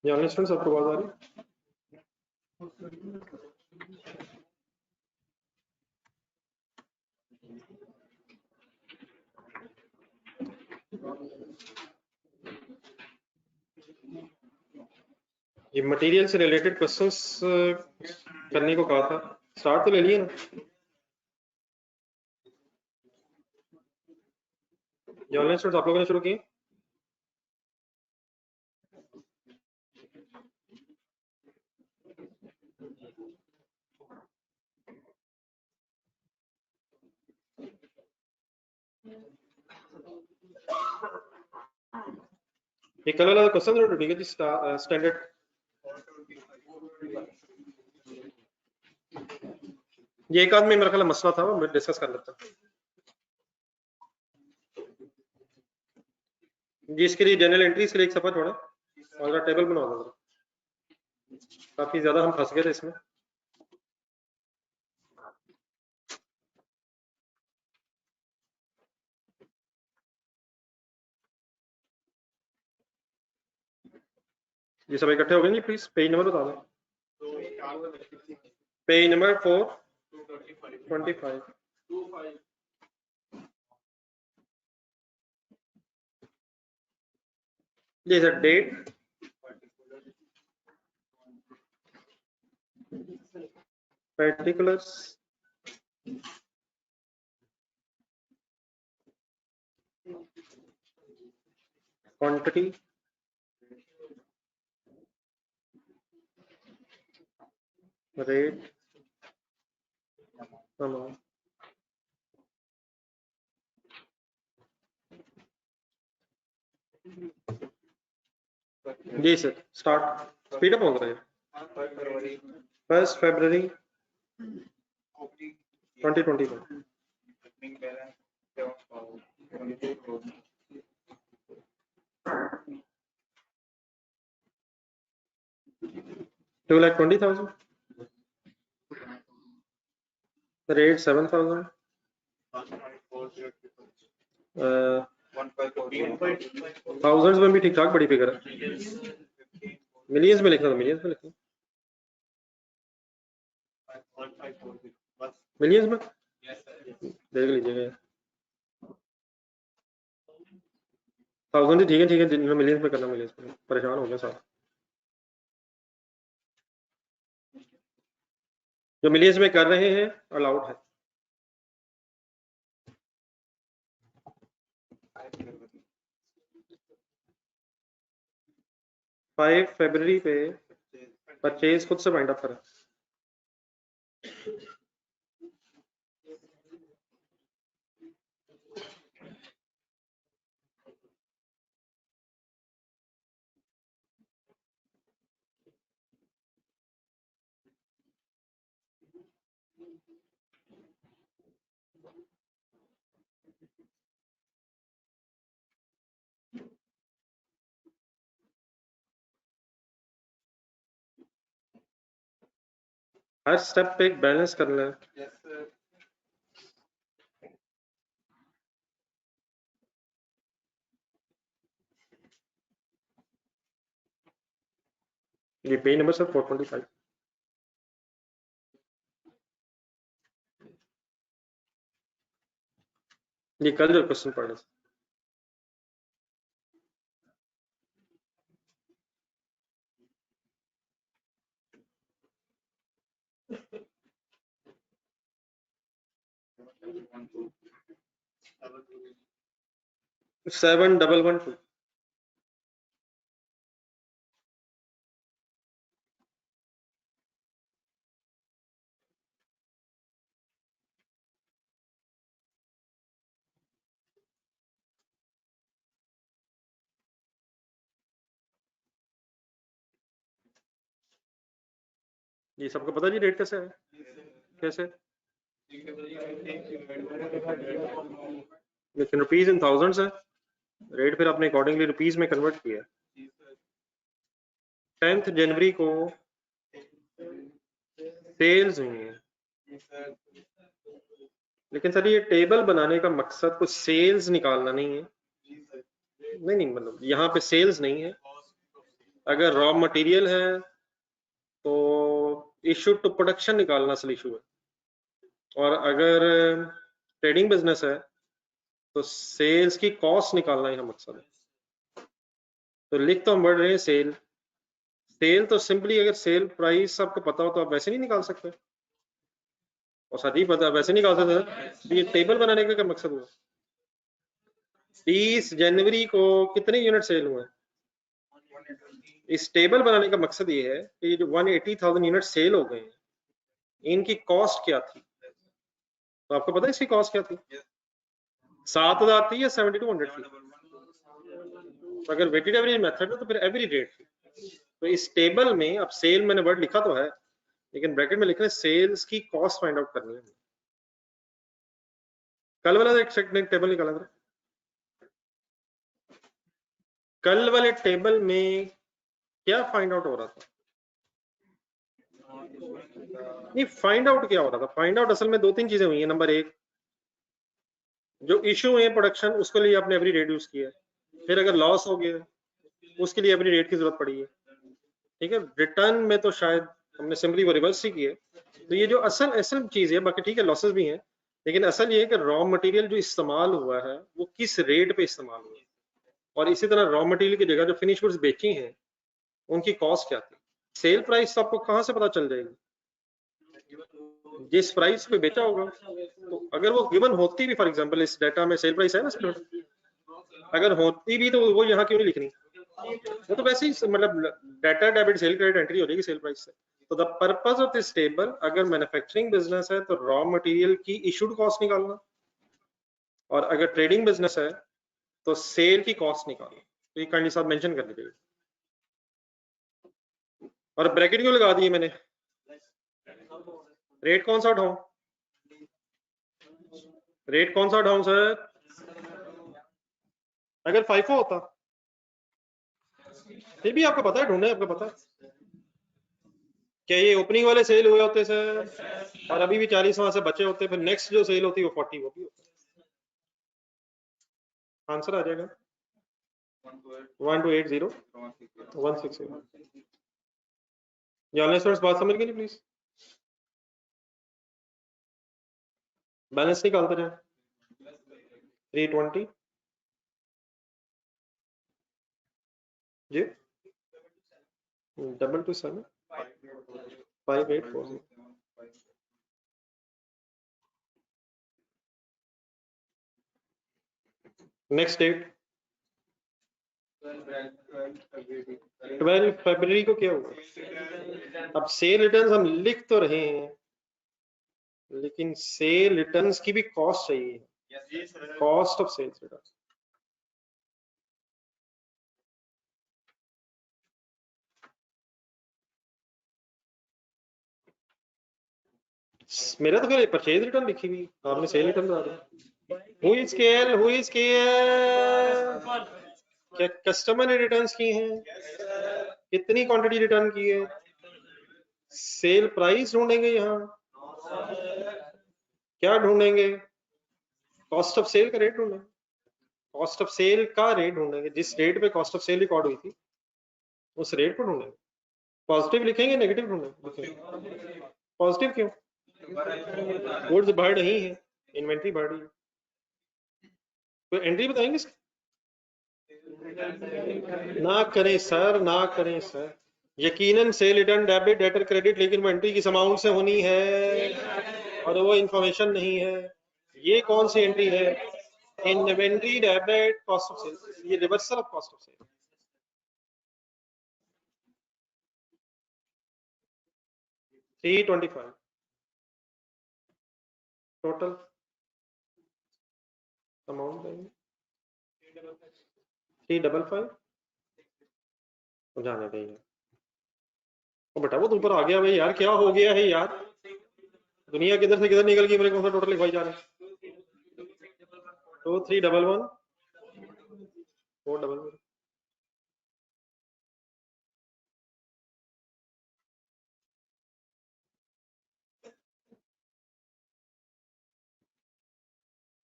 यहाँ स्टूडेंट्स आपको आवाज आ रही है? ये मटेरियल से रिलेटेड क्वेश्चंस करने को कहा था, स्टार्ट तो ले लिए ना? ये ऑनलाइन स्टूडेंट्स आप लोगों ने शुरू किए? ये कल वाला क्वेश्चन जरूर ठीक है जी, स्टैंडर्ड ये एक आध में मेरा ख्याल मसला था, मैं डिस्कस कर लेता हूँ जी। इसके लिए जनरल एंट्रीज के लिए एक सफा छोड़ा और टेबल बना दो, काफी ज्यादा हम फंस गए थे इसमें। ये सब इकट्ठे हो गए जी, प्लीज पेज नंबर बता दो। Page number 425। ये sir date, particulars, quantity, rate, amount। जी सर, स्टार्ट स्पीड अप हो रहा है। 1 फरवरी 2021। 2,20,000, रेट 7,000, थाउजेंड्स में भी ठीक ठाक बड़ी फिगर है। मिलियंस में लिखना था, मिलियंस में लिखना, मिलियंस में देख लीजिएगा। थाउजेंड ठीक है, ठीक है, जिनमें मिलियंस में करना, मिलियंस में परेशान हो गया सारा। जो मिलियंस में कर रहे हैं अलाउड है। फाइव फरवरी पे परचेज खुद से वाइंड अप करें। हर स्टेप पे एक बैलेंस करना है। ये पेज नंबर सर 425। ये कल जो क्वेश्चन पढ़े थे। Seven double 1 2। ये सबको पता जी रेट कैसे है, कैसे? लेकिन रुपीज इन थाउजेंड्स है, रेट फिर आपने अकॉर्डिंगली रुपीज में कन्वर्ट किया। 10 जनवरी को सेल्स हुई है, लेकिन सर ये टेबल बनाने का मकसद कुछ सेल्स निकालना नहीं है। नहीं नहीं, मतलब यहाँ पे सेल्स नहीं है, अगर रॉ मटेरियल है तो इशू टू प्रोडक्शन निकालना असल इशू है, और अगर ट्रेडिंग बिजनेस है तो सेल्स की कॉस्ट निकालना ही मकसद है। तो लिख तो हम बढ़ रहे हैं सेल। सेल तो सिंपली अगर सेल प्राइस आपको पता हो तो आप वैसे नहीं निकाल सकते, और साथ ही पता वैसे निकाल सकते। तो ये टेबल बनाने का क्या मकसद हुआ? 30 जनवरी को कितने यूनिट सेल हुए? इस टेबल बनाने का मकसद ये है कि जो 180,000 यूनिट सेल हो गए हैं, इनकी कॉस्ट क्या थी? तो आपको पता है इसकी कॉस्ट क्या थी? 7,000 थी या 7,200 थी? तो अगर वेटेड एवरेज मेथड है तो फिर एवरेज रेट थी। तो इस टेबल में अब सेल मैंने वर्ड लिखा तो है, लेकिन ब्रैकेट में लिखना है सेल्स की कॉस्ट फाइंड आउट करनी है। कल वाला एक टेबल निकाला था, कल वाले टेबल में क्या फाइंड आउट हो रहा था? नहीं, फाइंड आउट क्या हो रहा था? फाइंड आउट असल में दो तीन चीजें हुई है। नंबर एक, जो इशू है प्रोडक्शन, उसके लिए आपने एवरी रेट यूज किया। फिर अगर लॉस हो गया उसके लिए एवरी रेट की जरूरत पड़ी है। ठीक है, रिटर्न में तो शायद हमने सिंपली वो रिवर्स ही किया। तो ये जो असल असल चीज है, बाकी ठीक है लॉसेस भी हैं, लेकिन असल ये है कि रॉ मटेरियल जो इस्तेमाल हुआ है वो किस रेट पे इस्तेमाल हुआ है, और इसी तरह रॉ मटेरियल की जगह जो फिनिश गुड्स बेची हैं उनकी कॉस्ट क्या थी। सेल प्राइस तो आपको कहाँ से पता चल जाएगी? जिस प्राइस पे बेचा होगा। तो अगर वो गिवन होती भी, फॉर एग्जांपल इस डाटा में सेल प्राइस है ना, अगर होती भी तो वो यहाँ क्यों नहीं लिखनी? वो तो वैसे ही मतलब data debit sale credit entry हो जाएगी सेल प्राइस से। तो the purpose of this table, अगर मैन्युफैक्चरिंग बिजनेस है तो रॉ मटेरियल की इशूड कॉस्ट निकालना, और अगर ट्रेडिंग बिजनेस है तो सेल की कॉस्ट निकालना। तो ये काइंडली साथ मेंशन कर दीजिए। और ब्रैकेट क्यों लगा दिए मैंने? रेट कौन सा उठाऊं? रेट कौन सा उठाऊं सर? अगर फाइफो होता फिर भी आपको पता है, ढूंढना है, आपको पता है क्या ये ओपनिंग वाले सेल हुए होते सर, और अभी भी 40 वहां से बचे होते, फिर नेक्स्ट जो सेल होती है वो 40 वो भी होता। आंसर आ जाएगा 1280 160। ये ऑनलाइन स्टूडेंट्स बात समझ गए नहीं प्लीज? बैलेंस निकालते जाए। 320 जी, 227 5840। नेक्स्ट डेट 12 फरवरी को क्या हुआ? अब सेल रिटर्न्स हम लिख तो रहे हैं, लेकिन सेल रिटर्न्स की भी कॉस्ट चाहिए, कॉस्ट ऑफ सेल्स रिटर्न। मेरा तो फिर परचेज रिटर्न लिखी हुई, आपने सेल रिटर्न बता दिया। Who is KL, who is KL? क्या कस्टमर ने रिटर्न्स की हैं? कितनी क्वांटिटी रिटर्न की है? सेल प्राइस ढूंढेंगे यहाँ, क्या ढूंढेंगे? कॉस्ट ऑफ सेल का रेट ढूंढेंगे, कॉस्ट ऑफ सेल का रेट ढूंढेंगे, जिस रेट पे कॉस्ट ऑफ सेल रिकॉर्ड हुई थी उस रेट को ढूंढेंगे। पॉजिटिव लिखेंगे नेगेटिव ढूंढेंगे? पॉजिटिव क्यों? गुड्स बढ़ रही है, इन्वेंट्री बढ़ रही है, तो एंट्री बताएंगे इसकी? ना करें सर, ना करें सर, यकीनन cell return debit debtor credit, लेकिन वो एंट्री किस अमाउंट से होनी है और वो इंफॉर्मेशन नहीं है। ये कौन सी एंट्री है? Inventory debit cost of sale, ये reversal of cost of sale. 325 total amount देंगे 355। जाने देंगे। ओ बेटा वो तो ऊपर आ गया भाई यार, क्या हो गया है यार? दुनिया किधर से किधर निकल गई, मेरे कौन सा टोटल लिखवाई जा रहा है? 2311 411।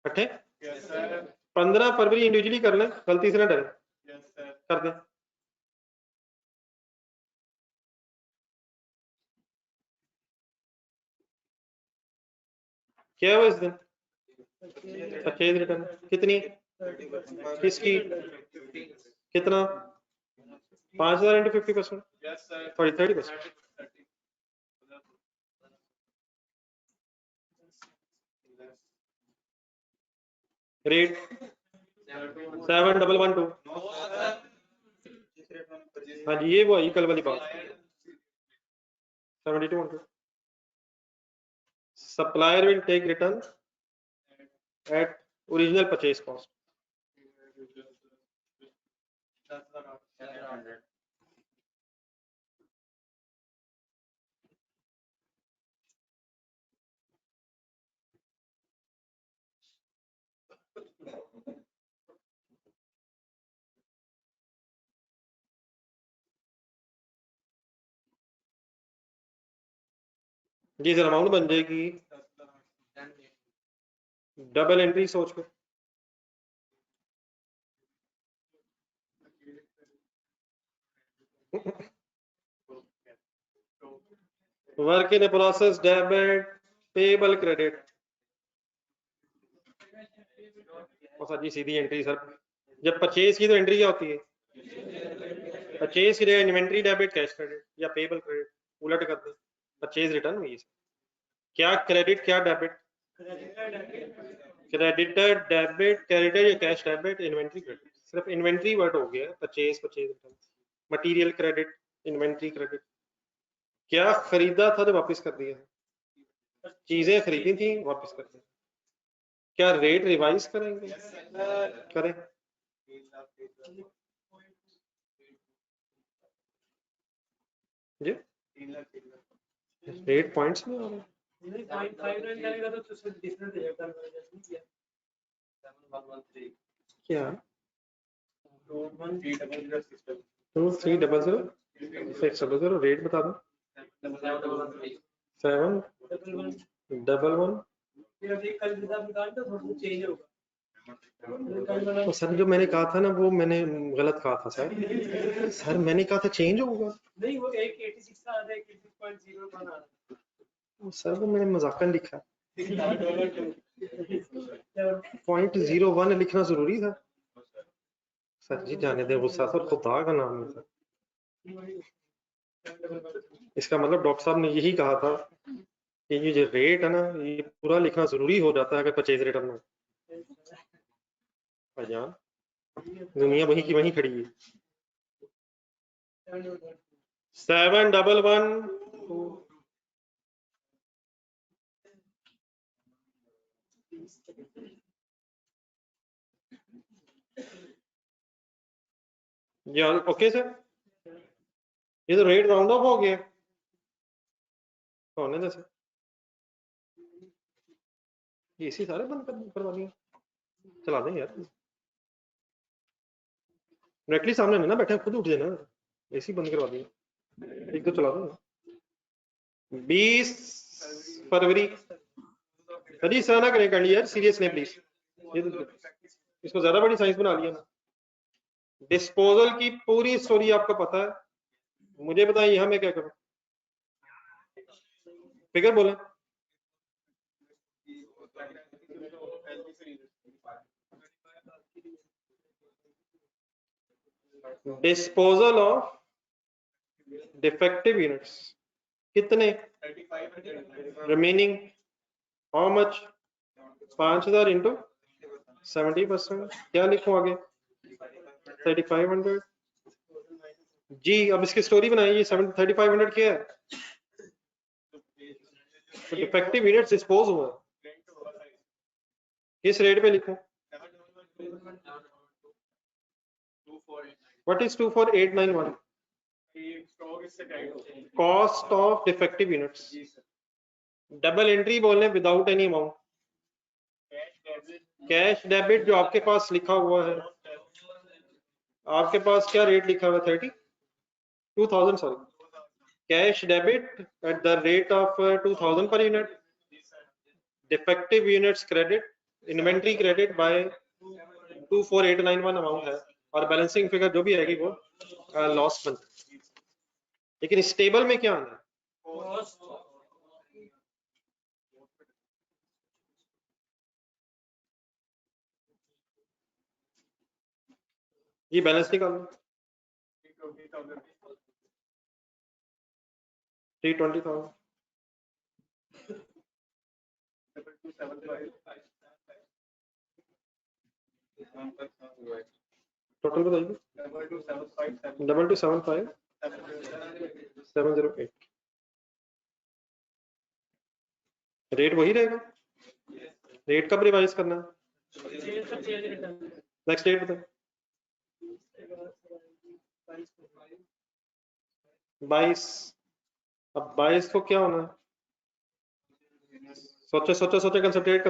अठे 15 फरवरी इंडिविजुअली कर लें, गलती से ना डरे, कर दें। क्या हुआ इस दिन? परचेज रिटर्न कितनी? किसकी? कितना? 5,000 इंटू 50%, सॉरी 30%। रेट 7,112। हाँ जी, ये वो है कल वाली बात। 7200। Supplier will take return at original purchase cost. जी सर, अमाउंट बन जाएगी डबल एंट्री सोच के। Work in process debit payable credit. और सर जी सीधी एंट्री सर, जब परचेज की तो एंट्री क्या होती है? परचेज की जगह इन्वेंट्री डेबिट कैश क्रेडिट या पेबल क्रेडिट उलट कर दे, परचेज रिटर्न हुई। क्या क्रेडिट क्या डेबिट? क्रेडिटर डेबिट, क्रेडिटर या कैश डेबिट, इन्वेंट्री क्रेडिट। सिर्फ इन्वेंट्री वर्ड हो गया, purchase purchase return. Material credit, inventory credit. क्या खरीदा था तो वापस कर दिया, चीजें खरीदी थी वापस कर दिया। क्या रेट रिवाइज करेंगे? करें। जी रेट पॉइंट्स में आ रहे हैं। क्या 2300 रेट बता दो। 711 तो सर जो मैंने कहा था ना वो मैंने गलत कहा था सर। सर मैंने कहा था चेंज होगा। नहीं वो 186 का आ रहा है, 86.01 आ रहा है। सर वो मैंने मजाकन लिखा। 0.01 लिखना जरूरी था सर जी, जाने दे गुस्सा सर, खुदा का नाम है सर। इसका मतलब डॉक्टर साहब ने यही कहा था कि ये जो रेट है ना ये पूरा लिखना जरूरी हो जाता है अगर परचेज रिटर्न में। भाईजान दुनिया वही की वही खड़ी है। 711 ओके सर, ये तो रेट राउंड ऑफ हो गया। होने दे सर, एसी सारे बंद करवा दिए, चला दें यार। डायरेक्टली सामने नहीं ना बैठे, खुद उठ जाना, एसी बंद करवा दिए, एक तो चला दो। 20 फरवरी। अरे इस तरह ना करें काइंडली यार, सीरियस नहीं प्लीज। ये तो इसको ज्यादा बड़ी साइंस बना लिया ना। डिस्पोजल की पूरी स्टोरी आपको पता है, मुझे बताइए यहाँ मैं क्या करूं? फिगर बोले। डिस्पोजल ऑफ डिफेक्टिव यूनिट्स कितने? Remaining how much? 5,000 इंटू 70%। क्या लिखूं आगे? 3,500। जी अब इसकी स्टोरी बनाइए। 3,500 क्या है? तो डिफेक्टिव यूनिट्स डिस्पोज हुआ, किस रेट पे लिखूं? What is 24891? Cost of defective units. Double entry बोलने without any amount. Cash debit जो आपके पास लिखा हुआ है, आपके पास क्या रेट लिखा हुआ है? 32,000 sorry. Cash debit at the rate of 2,000 per unit. Defective units credit, inventory credit by 24891 amount है, और बैलेंसिंग फिगर जो भी आएगी वो लॉस बन। लेकिन इस टेबल में क्या आना है? ये बैलेंस निकाल लो 320,000 टोटल बताइए 2275 708 रेट वही रहेगा रेट कब रिवाइज करना है नेक्स्ट डेट बताए 22 अब 22 को क्या होना है सोचे सोचे सोचे कंसंट्रेट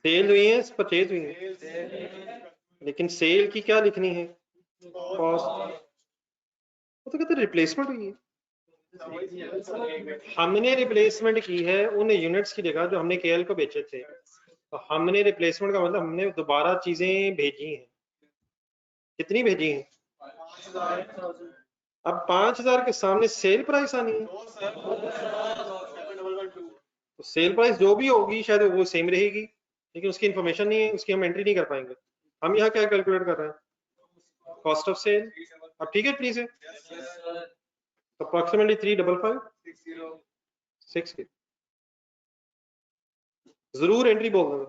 सेल हुई है परचेज हुई है लेकिन सेल की क्या लिखनी है कॉस्ट वो तो कहते रिप्लेसमेंट हुई है हमने रिप्लेसमेंट की है उन यूनिट्स की जगह जो हमने केएल को बेचे थे तो हमने रिप्लेसमेंट का मतलब हमने दोबारा चीजें भेजी हैं कितनी भेजी हैं अब 5,000 के सामने सेल प्राइस आनी है तो सेल प्राइस जो भी होगी शायद वो सेम रहेगी लेकिन उसकी इंफॉर्मेशन नहीं है उसकी हम एंट्री नहीं कर पाएंगे हम यहाँ क्या कैलकुलेट कर रहे हैं कॉस्ट ऑफ सेल अब ठीक है प्लीज है अप्रोक्सीमेटली 355,6 जरूर एंट्री बोल देना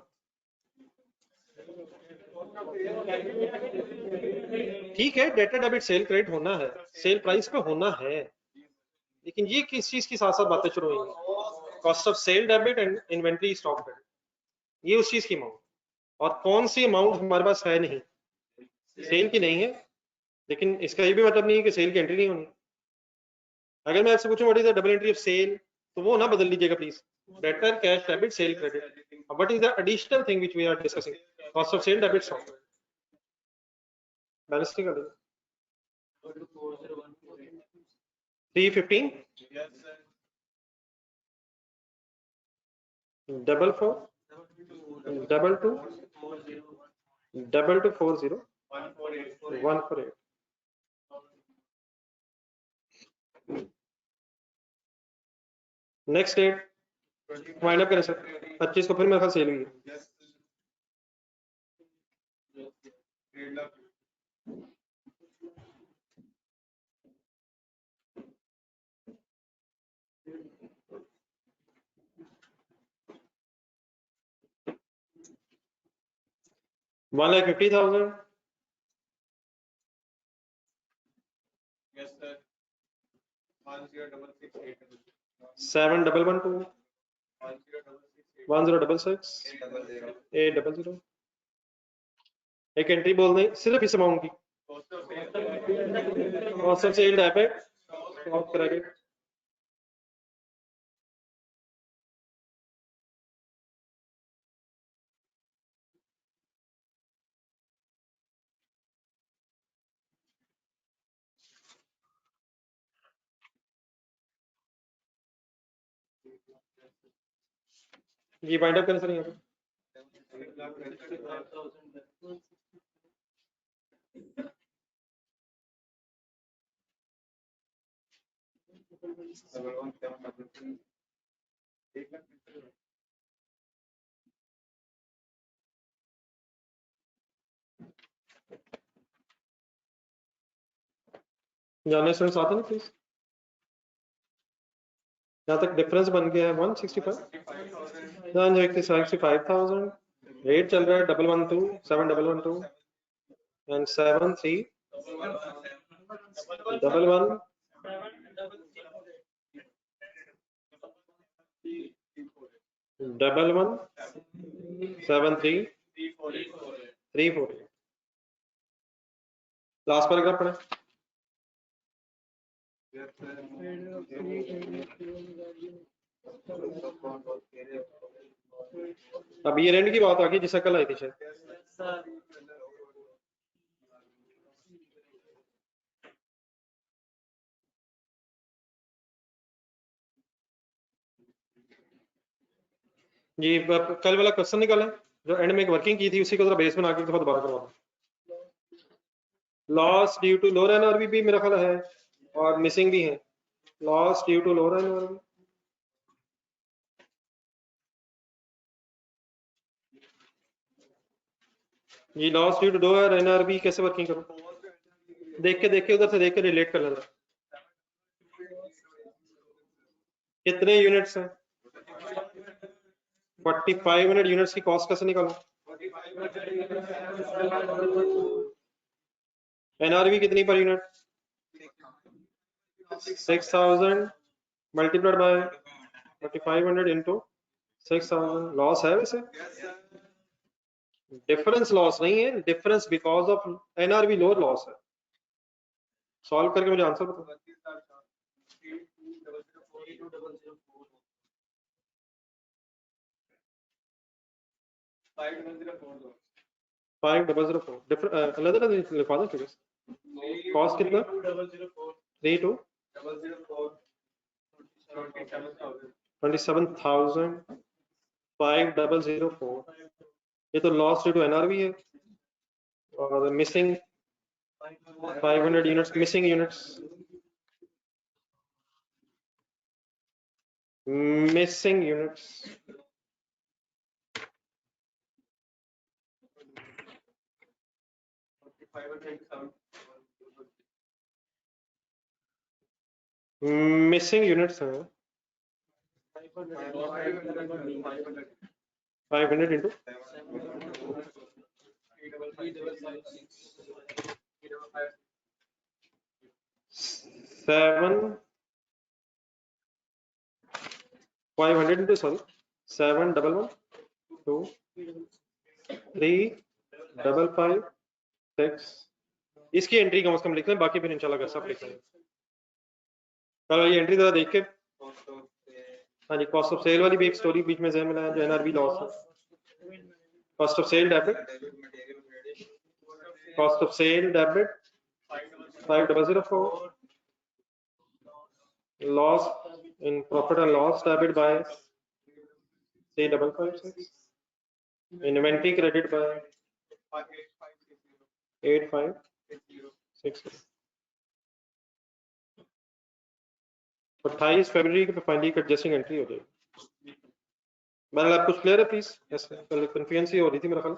ठीक है डेटा डेबिट सेल क्रेडिट होना है सेल प्राइस पे होना है लेकिन ये किस चीज की साथ साथ बातें शुरू हुई cost of sale debit and inventory stock debit ये उस चीज की अमाउंट और कौन सी अमाउंट हमारे पास है नहीं सेल की नहीं है लेकिन इसका ये भी मतलब नहीं है कि सेल की एंट्री नहीं होनी अगर मैं आपसे पूछूं what is the double entry of sale तो वो ना बदल लीजिएगा please debtor cash debit sale credit what is the additional thing which we are discussing cost of sale debit stock balance कर दो 315 44 2240 148 नेक्स्ट डेट वाइंड अप करें sir 25 को फिर मेरे ख्याल सेल हुई है $150,000 71112 1066 800 एक एंट्री बोल दें सिर्फ इस अमाउंट की cost of sale debit stock credit ये वाइंड अप करें सर यहाँ पे जाने से साथ है ना प्लीज यहाँ तक डिफरेंस बन गया है 165 65,000 रेट चल रहा है 112 7112 एंड 73 11 73 340 लास्ट पैराग्राफ पढ़े अब ये रेंट की बात आ गई जिसे कल आई थी शायद जी कल वाला क्वेश्चन निकालें जो एंड में एक वर्किंग की थी उसी को जरा बेस बना के दोबारा करवा दो loss due to lower NRV भी मेरा ख्याल है और मिसिंग भी है। Loss due to lower NRV, ये loss due to lower NRV कैसे वर्किंग करूं? देख के उधर से देख के रिलेट कर लेना। कितने यूनिट्स हैं? 4500 यूनिट्स की कॉस्ट कैसे निकालूं? एनआरवी कितनी per unit? 6000 multiplied by 4500 into 6000। Loss है वैसे, डिफरेंस लॉस नहीं है, difference because of NRV lower loss है। सॉल्व करके मुझे आंसर बताओ। 5004 डिफरेंट अलग अलग लिखवा दो फिगर्स। कॉस्ट कितना? 32 27,504। ये तो लॉस ड्यू टू एनआरवी है और missing 500 units, missing units, missing units missing units हैं 500 इंटू 500 इंटू सॉरी 711235556। इसकी एंट्री कम से कम लिख लें, बाकी फिर इंशाल्लाह सब लिख लेंगे। चलो ये एंट्री जरा देख के, हाँ जी, कॉस्ट ऑफ सेल वाली भी एक स्टोरी बीच में ज़हन में लाया जो एनआरवी लॉस है। Cost of sale debit, cost of sale debit 5004, loss in profit and loss debit by 3556, inventory credit by 8560। 28 फरवरी के फाइनली एडजस्टिंग एंट्री हो जाएगी। मैंने आप कुछ क्लियर है प्लीज? ऐसे कन्फ्यूजन हो रही थी मेरा ख्याल।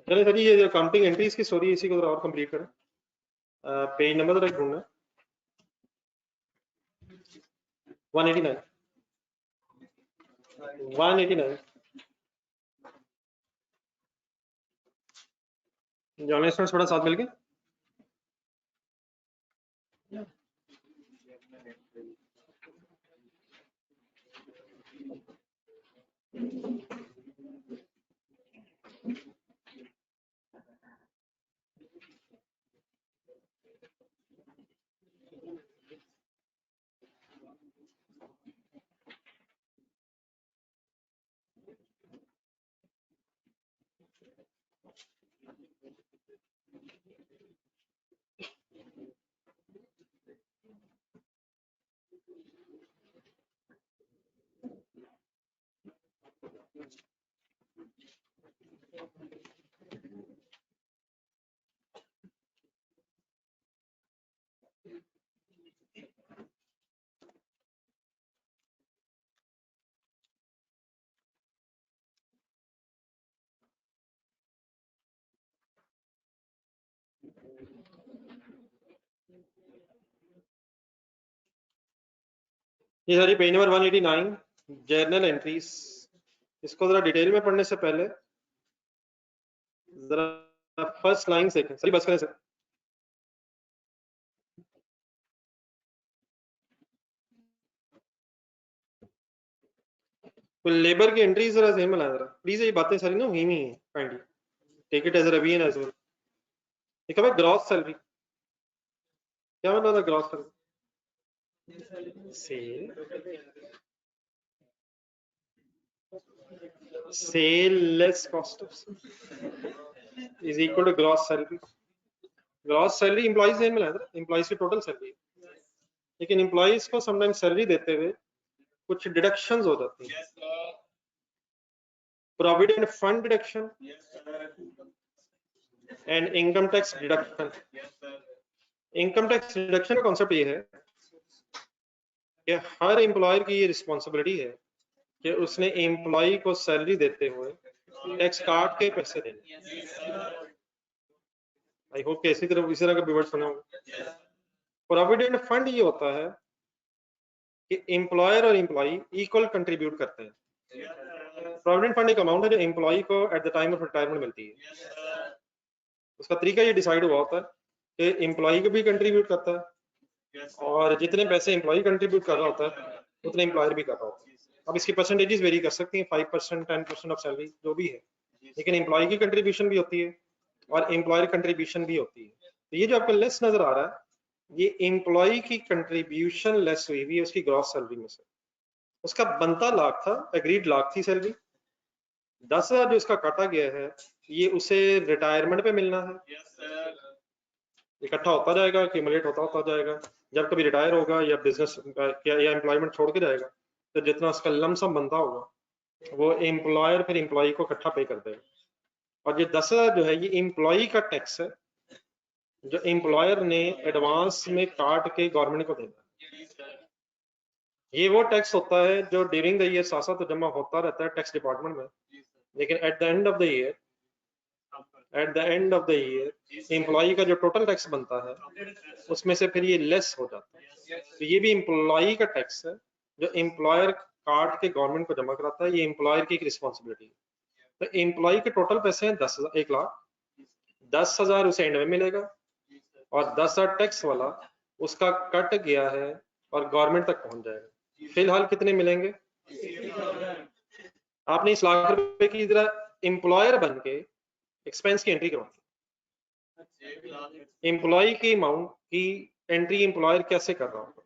चलिए सर, ये काउंटिंग एंट्रीज की स्टोरी इसी को और कंप्लीट करें। पेज नंबर तो ढूंढना 189 जर्नलिस्ट थोड़ा साथ मिल के ये सारी पेज नंबर 189 जर्नल एंट्रीज इसको जरा डिटेल में पढ़ने से पहले जरा फर्स्ट लाइन देखें। सही बस करें सर। तो लेबर की एंट्री जरा ध्यान में लाएं जरा प्लीज। ये बातें सारी ना हुई हुई हैं, kindly take it as a revision as well. ये कब है ग्रॉस सैलरी? क्या मतलब है gross salary? Sale less cost is equal to gross salary. Gross salary employees में लाएं जरा, एम्प्लॉइज की टोटल सैलरी। लेकिन एम्प्लॉइज को समटाइम्स सैलरी देते हुए कुछ डिडक्शंस हो जाती हैं। Provident fund deduction and income tax deduction. Income tax deduction का कॉन्सेप्ट ये है कि हर एम्प्लॉयर की ये रिस्पॉन्सिबिलिटी है कि उसने एम्प्लॉय को सैलरी देते हुए टैक्स काट के पैसे देने। आई होप कि इसी तरह का विवर्ड सुना होगा। प्रोविडेंट फंड ये होता है कि एम्प्लॉयर और एम्प्लॉय इक्वल कंट्रीब्यूट करते हैं। प्रोविडेंट फंड एक अमाउंट है जो एम्प्लॉय को at the time of retirement मिलती है। उसका तरीका ये डिसाइड हुआ होता है कि एम्प्लॉय को भी कंट्रीब्यूट करता है और जितने पैसे एम्प्लॉय कंट्रीब्यूट कर रहा होता है उतने एम्प्लॉयर भी कर रहा होता है। अब इसकी परसेंटेजेस वेरी कर सकती हैं, 5%, 10% ऑफ सैलरी जो भी है, लेकिन एम्प्लॉय की कंट्रीब्यूशन भी होती है और एम्प्लॉयर कंट्रीब्यूशन भी होती है। तो ये जो आपका लेस नजर आ रहा है ये एम्प्लॉय की कंट्रीब्यूशन लेस हुई हुई है उसकी ग्रॉस सैलरी में से। उसका बनता लाख था, एग्रीड लाख थी सैलरी, 10,000 जो इसका काटा गया है ये उसे रिटायरमेंट पे मिलना है। इकट्ठा होता जाएगा, एक्यूमुलेट होता जाएगा। जब कभी रिटायर होगा या बिजनेस या एम्प्लॉयमेंट छोड़ के जाएगा तो जितना उसका लमसम बनता होगा वो एम्प्लॉयर फिर एम्प्लॉय को इकट्ठा पे कर देगा। और ये 10,000 जो है ये एम्प्लॉय का टैक्स है जो एम्प्लॉयर ने एडवांस में काट के गवर्नमेंट को देना। ये वो टैक्स होता है जो ड्यूरिंग द ईयर साथ साथ तो जमा होता रहता है टैक्स डिपार्टमेंट में, लेकिन at the end of the year employee का जो टोटल टैक्स बनता है उसमें से फिर ये लेस हो जाता है। तो ये भी एम्प्लॉय का टैक्स है जो एम्प्लॉयर काट के गवर्नमेंट को जमा कराता है। ये एम्प्लॉयर की एक रिस्पॉन्सिबिलिटी है। तो एम्प्लॉय के टोटल पैसे हैं 10,000, 1 लाख, 10,000 उसे एंड में मिलेगा और 10,000 टैक्स वाला उसका कट गया है और गवर्नमेंट तक पहुंच जाएगा। फिलहाल कितने मिलेंगे? आपने इस लाख रुपए की जरा एम्प्लॉयर बन के एक्सपेंस की एंट्री करवानी। एम्प्लॉय की अमाउंट की एंट्री एम्प्लॉयर कैसे कर रहा होगा?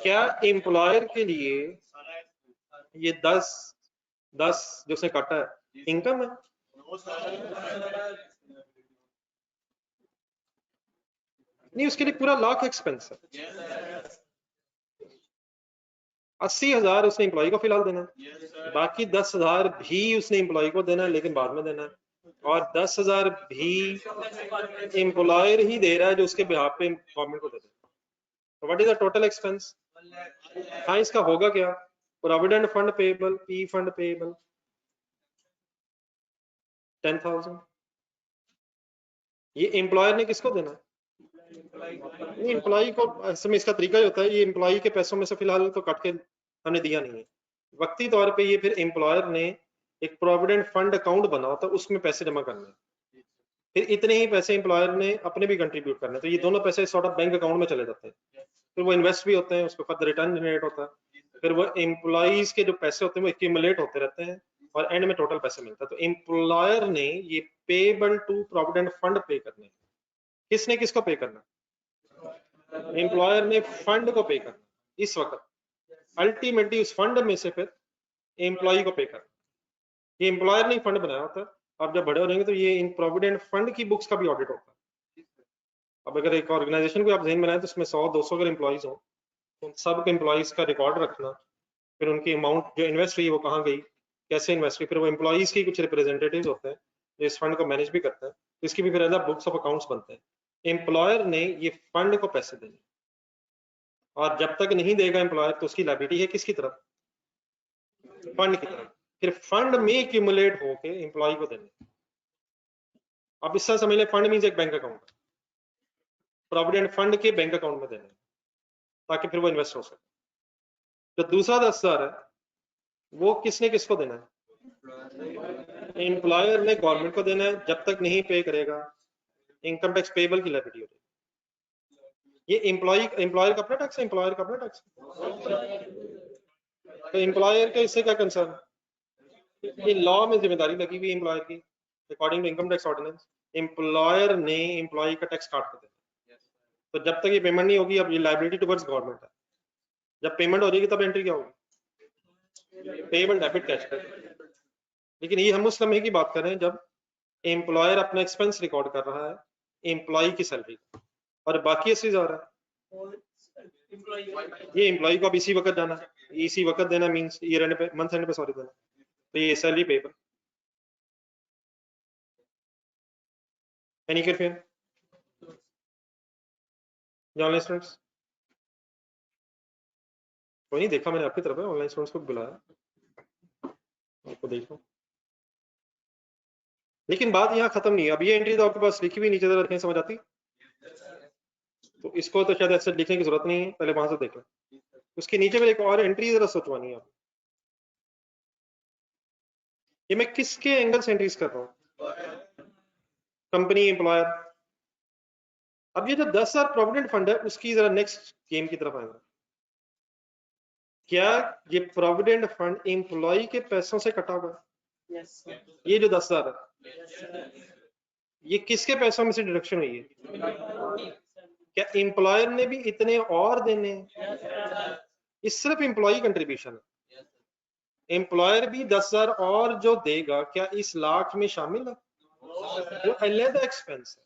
क्या एम्प्लॉयर के लिए ये 10 जो उसने काटा है इनकम है? नहीं, उसके लिए पूरा लाख एक्सपेंस है। 80,000 उसने एम्प्लॉय को फिलहाल देना है, बाकी 10,000 भी उसने एम्प्लॉय को देना है लेकिन बाद में देना है, और 10,000 भी एम्प्लॉयर ही दे रहा है जो उसके बिहाफ पे गवर्नमेंट को दे रहा है। तो what is the total expense? हाँ, इसका होगा क्या? Provident fund payable, P fund payable 10,000। ये एम्प्लॉयर ने किसको देना है? नहीं, एम्प्लॉय को ऐसे में इसका तरीका ही होता है, ये एम्प्लॉय के पैसों में से फिलहाल तो काट के हमने दिया नहीं है। वक्ती तौर पे ये फिर एम्प्लॉयर ने एक प्रोविडेंट फंड अकाउंट बना होता है उसमें पैसे जमा करने, फिर इतने ही पैसे एम्प्लॉयर ने अपने भी कंट्रीब्यूट करने, तो ये दोनों पैसे सॉर्ट ऑफ बैंक अकाउंट में चले जाते हैं, फिर वो इन्वेस्ट भी होते हैं, उस पर फर्दर रिटर्न जनरेट होता है, फिर वो एम्प्लॉइज के जो पैसे होते हैं वो एक्यूमुलेट होते रहते हैं और एंड में टोटल पैसे मिलता है। तो एम्प्लॉयर ने ये पेएबल टू प्रोविडेंट फंड पे करने। किसने किसको पे करना? एम्प्लॉयर ने फंड को पे करना इस वक्त, अल्टीमेटली उस फंड में से फिर एम्प्लॉय को पे करना। ये एम्प्लॉयर ने फंड बनाया होता है। आप जब बड़े हो जाएंगे तो ये इन प्रोविडेंट फंड की बुक्स का भी ऑडिट होता है। अब अगर एक ऑर्गेनाइजेशन को आप ध्यान बनाए तो उसमें 100-200 अगर एम्प्लॉइज हो तो सब एम्प्लॉइज का रिकॉर्ड रखना, फिर उनकी अमाउंट जो इन्वेस्ट हुई वो कहाँ गई, कैसे इन्वेस्ट हुई, फिर वो एम्प्लॉइज की कुछ रिप्रेजेंटेटिव होते हैं जो इस फंड को मैनेज भी करते हैं, तो इसकी भी फिर अलग बुक्स ऑफ अकाउंट्स बनते हैं। एम्प्लॉयर ने ये फंड को पैसे देने और जब तक नहीं देगा एम्प्लॉयर तो उसकी लायबिलिटी है किसकी तरफ? फंड की तरफ। फिर फंड में एक्यूमुलेट होके एम्प्लॉय को देने। अब इससे समझ लें फंड मींस एक बैंक अकाउंट, प्रोविडेंट फंड के बैंक अकाउंट में देने ताकि फिर वो इन्वेस्ट हो सके। तो दूसरा 10,000 है वो किसने किसको देना है? एम्प्लॉयर ने गवर्नमेंट को देना है, जब तक नहीं पे करेगा इनकम टैक्स पेबल की लायबिलिटी होगी। ये एम्प्लॉयर का अपना टैक्स है, एम्प्लॉयर का अपना टैक्स है, तो एम्प्लॉयर का इससे क्या कंसर्न? ये लॉ में जिम्मेदारी लगी हुई एम्प्लॉयर की, according to income tax ordinance employer ने एम्प्लॉय का टैक्स काट कर देना। तो जब तक ये पेमेंट नहीं होगी, अब ये लायबिलिटी टुवर्ड्स गवर्नमेंट है। जब पेमेंट हो जाएगी तब एंट्री क्या होगी? पेबल डेबिट कैश कर। लेकिन ये हम उस लम्हे की बात कर रहे हैं जब एम्प्लॉयर अपना एक्सपेंस रिकॉर्ड कर रहा है एम्प्लॉय की सैलरी और बाकी एसेज आ रहा है, ये एम्प्लॉय को अब इसी वक्त जाना है, इसी वक्त देना मींस ईयर एंड पे, मंथ एंड पे सॉरी देना, तो ये salary payable. Any question? Online students कोई नहीं, देखा मैंने आपकी तरफ है, ऑनलाइन स्टूडेंट्स को बुलाया, आपको देखो। लेकिन बात यहाँ खत्म नहीं है, अब ये एंट्री तो आपके पास लिखी हुई नीचे जरा रखें, समझ आती? तो इसको तो शायद ऐसे लिखने की जरूरत नहीं है, पहले वहां से देख लें। उसके नीचे में एक और एंट्री जरा सोचवानी है आप। ये मैं किसके एंगल से एंट्रीज कर रहा हूँ? Company employer. अब ये जो 10,000 प्रोविडेंट फंड है उसकी जरा नेक्स्ट गेम की तरफ आएगा। क्या ये प्रोविडेंट फंड एम्प्लॉय के पैसों से कटा हुआ है? ये जो 10,000 है ये किसके पैसों में से डिडक्शन हुई है? क्या एम्प्लॉयर ने भी इतने और देने? ये सिर्फ एम्प्लॉय कंट्रीब्यूशन है। एम्प्लॉयर भी 10,000 और जो देगा क्या इस लाख में शामिल है? वो अलग एक्सपेंस है।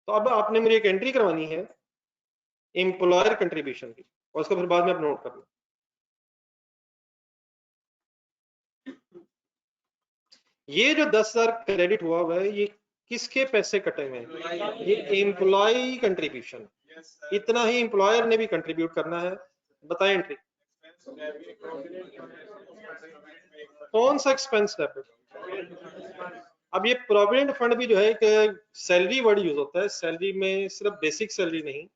तो अब आपने मेरी एक एंट्री करवानी है एम्प्लॉयर कंट्रीब्यूशन की, और उसको फिर बाद में आप नोट कर लो। ये जो 10,000 क्रेडिट हुआ है ये किसके पैसे कटे हुए हैं? ये एम्प्लॉय कंट्रीब्यूशन। इतना ही एम्प्लॉयर ने भी कंट्रीब्यूट करना है। बताएं एंट्री कौन सा एक्सपेंस डेबिट? अब ये प्रोविडेंट फंड भी जो है एक सैलरी वर्ड यूज होता है, सैलरी में सिर्फ बेसिक सैलरी नहीं,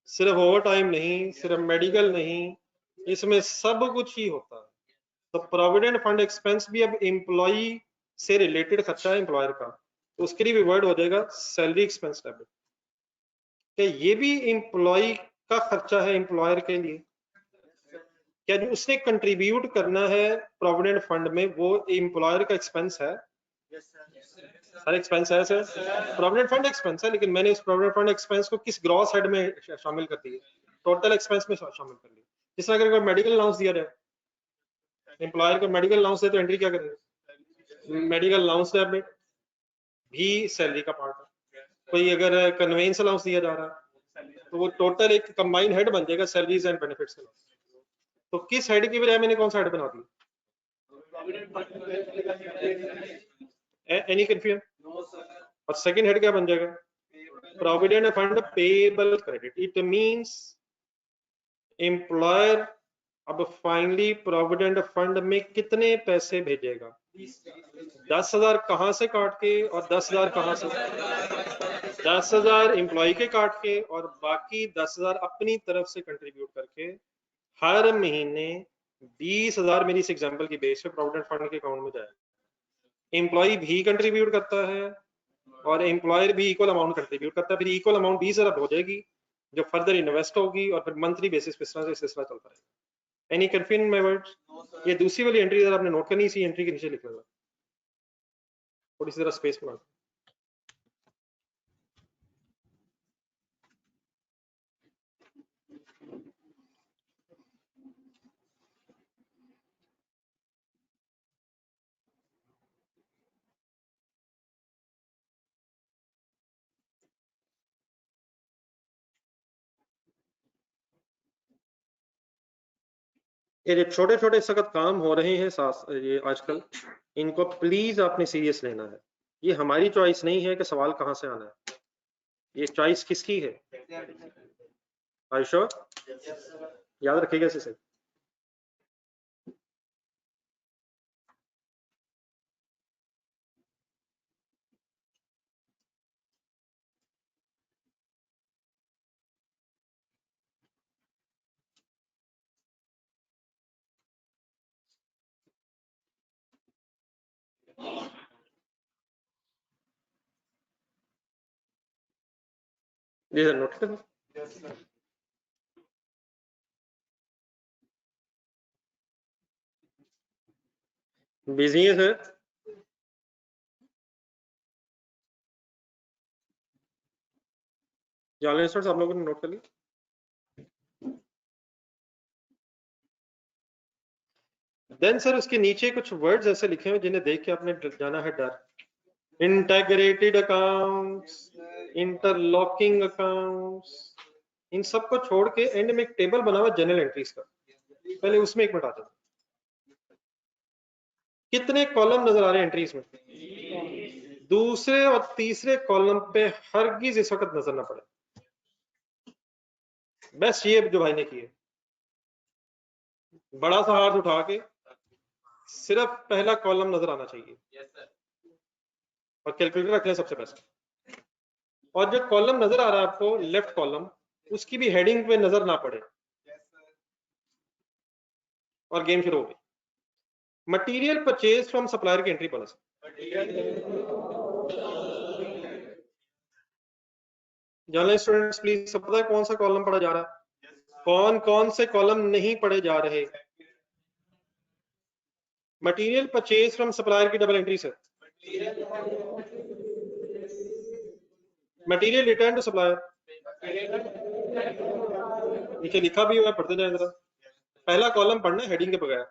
सिर्फ ओवर टाइम नहीं, सिर्फ मेडिकल नहीं, इसमें सब कुछ ही होता है। तो प्रोविडेंट फंड एक्सपेंस भी अब एम्प्लॉय से रिलेटेड खर्चा है एम्प्लॉयर का, तो उसके लिए भी वर्ड हो जाएगा सैलरी एक्सपेंस डेबिट। क्या ये भी एम्प्लॉय का खर्चा है एम्प्लॉयर के लिए? क्या जो उसने कंट्रीब्यूट करना है प्रोविडेंट फंड में वो एम्प्लॉयर का एक्सपेंस है? सर एक्सपेंस है सर, प्रोविडेंट फंड एक्सपेंस है, लेकिन मैंने इस प्रोविडेंट फंड एक्सपेंस को किस ग्रॉस हेड में शामिल कर दिया? टोटल एक्सपेंस में शामिल कर लिया। जिस तरह अगर मेडिकल अलाउंस दिया जाए, एम्प्लॉयर को मेडिकल अलाउंस है तो एंट्री क्या करेंगे? मेडिकल अलाउंस डेबिट भी सैलरी का पार्ट है। कोई अगर कन्वेंस अलाउंस दिया जा रहा है तो वो टोटल एक कंबाइंड हेड बन जाएगा सैलरीज एंड बेनिफिट्स। तो किस हेड की बजाय मैंने कौन सा हेड बना दिया? Any confusion? और सेकंड हेड क्या बन जाएगा? Provident fund payable credit. It means employer अब फाइनली प्रोविडेंट फंड में कितने पैसे भेजेगा? 10,000 कहां से काट के और 10,000 कहां से? 10,000 एम्प्लॉय के काट के और बाकी 10,000 अपनी तरफ से कंट्रीब्यूट करके हर महीने 20,000 मेरी इस एग्जांपल की बेस पे प्रोविडेंट फंड के अकाउंट में जाएगा। एम्प्लॉय भी कंट्रीब्यूट करता है और एम्प्लॉयर भी इक्वल अमाउंट कंट्रीब्यूट करता है, फिर इक्वल अमाउंट 20,000 हो जाएगी जो फर्दर इन्वेस्ट होगी और फिर मंथली बेसिस पे इस तरह से सिलसिला चलता रहेगा। Any confusion my words? ये दूसरी वाली एंट्री आपने नोट करनी, इसी एंट्री के नीचे लिख लेना, थोड़ी सी जरा स्पेस बना। ये जो छोटे छोटे सख्त काम हो रहे हैं ये आजकल, इनको प्लीज आपने सीरियस लेना है। ये हमारी चॉइस नहीं है कि सवाल कहाँ से आना है, ये चॉइस किसकी है? आयशा याद रखिएगा इसे। जी सर, नोट कर बिजी है सर। जाले सर आप लोगों ने नोट कर लिया? देन सर उसके नीचे कुछ वर्ड्स ऐसे लिखे हुए जिन्हें देख के आपने जाना है डर। इंटेग्रेटेड अकाउंट्स, इंटरलॉकिंग अकाउंट्स, इन सब को छोड़ के एंड में एक टेबल बना हुआ जनरल एंट्रीज का। पहले उसमें एक मिनट आते हैं, कितने कॉलम नजर आ रहे हैं एंट्रीज में? दूसरे और तीसरे कॉलम पे हरगिज इस वक्त नजर ना पड़े। बेस्ट ये जो भाई ने किए, बड़ा सा हाथ उठा के सिर्फ पहला कॉलम नजर आना चाहिए और कैलकुलेटर रख लें सबसे बेस्ट। और जो कॉलम नजर आ रहा है आपको लेफ्ट कॉलम, उसकी भी हेडिंग पे नजर ना पड़े और गेम शुरू हो गई। मटेरियल परचेज फ्रॉम सप्लायर की entry policy. Journal students please सब पता है कौन सा कॉलम पढ़ा जा रहा है, कौन कौन से कॉलम नहीं पढ़े जा रहे? मटेरियल परचेज फ्रॉम सप्लायर की double entry sir. Material return to supplier, नीचे लिखा भी हुआ है, पढ़ते जाए जरा। पहला कॉलम पढ़ना है हेडिंग के बगैर।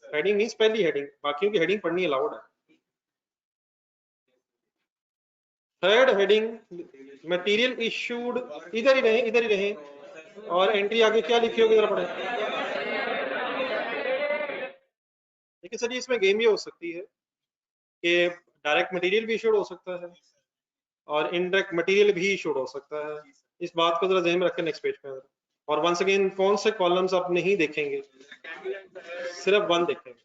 हेडिंग मींस पहली हेडिंग, बाकियों की हेडिंग पढ़नी अलाउड है। थर्ड हेडिंग मटेरियल इशूड, इधर ही रहे, इधर ही रहे। और एंट्री आगे क्या लिखी होगी जरा पढ़े। लेकिन सर इसमें गेम ये हो सकती है कि डायरेक्ट मटेरियल भी इशूड हो सकता है और इनडायरेक्ट मटेरियल भी इशूड हो सकता है। इस बात को जरा ध्यान में रखें नेक्स्ट पेज पे। और वंस अगेन कौन से कॉलम्स आप नहीं देखेंगे, सिर्फ वन देखेंगे।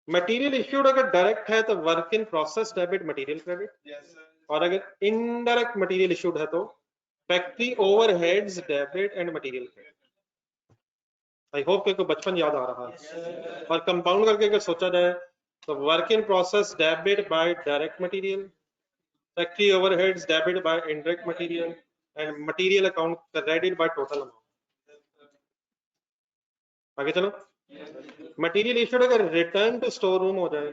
मटेरियल इश्यूड अगर डायरेक्ट है तो work in process debit material credit, और अगर इनडायरेक्ट मटेरियल इश्यूड है तो factory overheads debit and material credit. I hope को बचपन याद आ रहा है। और कंपाउंड करके अगर सोचा जाए तो work in process debit bye direct material, factory overheads debit bye indirect material and material account credit by total amount. आगे चलो। मटेरियल इश्यूड अगर रिटर्न टू स्टोर रूम हो जाए,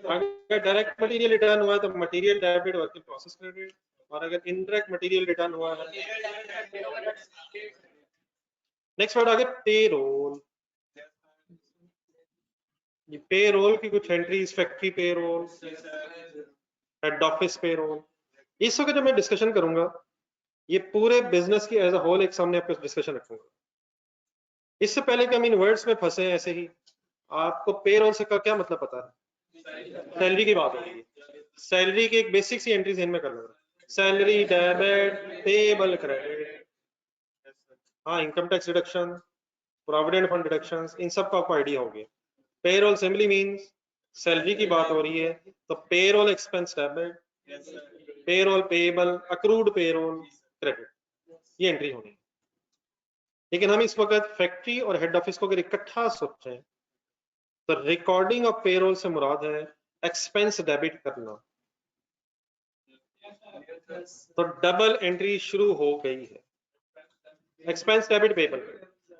अगर डायरेक्ट मटेरियल रिटर्न हुआ है तो material debit work in process credit, और अगर इनडायरेक्ट मटेरियल रिटर्न हुआ है। नेक्स्ट वर्ड आगे पेरोल। ये पेरोल की कुछ entries, factory payroll, head office payroll. इस वक्त जब मैं डिस्कशन करूंगा ये पूरे बिजनेस की एज अ होल एक सामने आपको डिस्कशन रखूंगा। इससे पहले कि हम इन वर्ड्स में फंसे ऐसे ही, आपको पेरोल से का क्या मतलब पता है? सैलरी की बात हो रही है। सैलरी की एक बेसिक सी एंट्री ध्यान में कर लेना, सैलरी डेबिट पेबल क्रेडिट। हाँ, income tax deduction, provident fund deduction, इन सब का आपको आइडिया हो गया। पेरोल सिंपली मींस सैलरी की बात हो रही है तो payroll expense debit, payroll payable, accrued payroll credit, ये एंट्री होनी है। लेकिन हम इस वक्त फैक्ट्री और हेड ऑफिस को अगर इकट्ठा सोचें तो रिकॉर्डिंग ऑफ पेरोल से मुराद है एक्सपेंस डेबिट करना। तो डबल एंट्री शुरू हो गई है, एक्सपेंस डेबिट पेबल।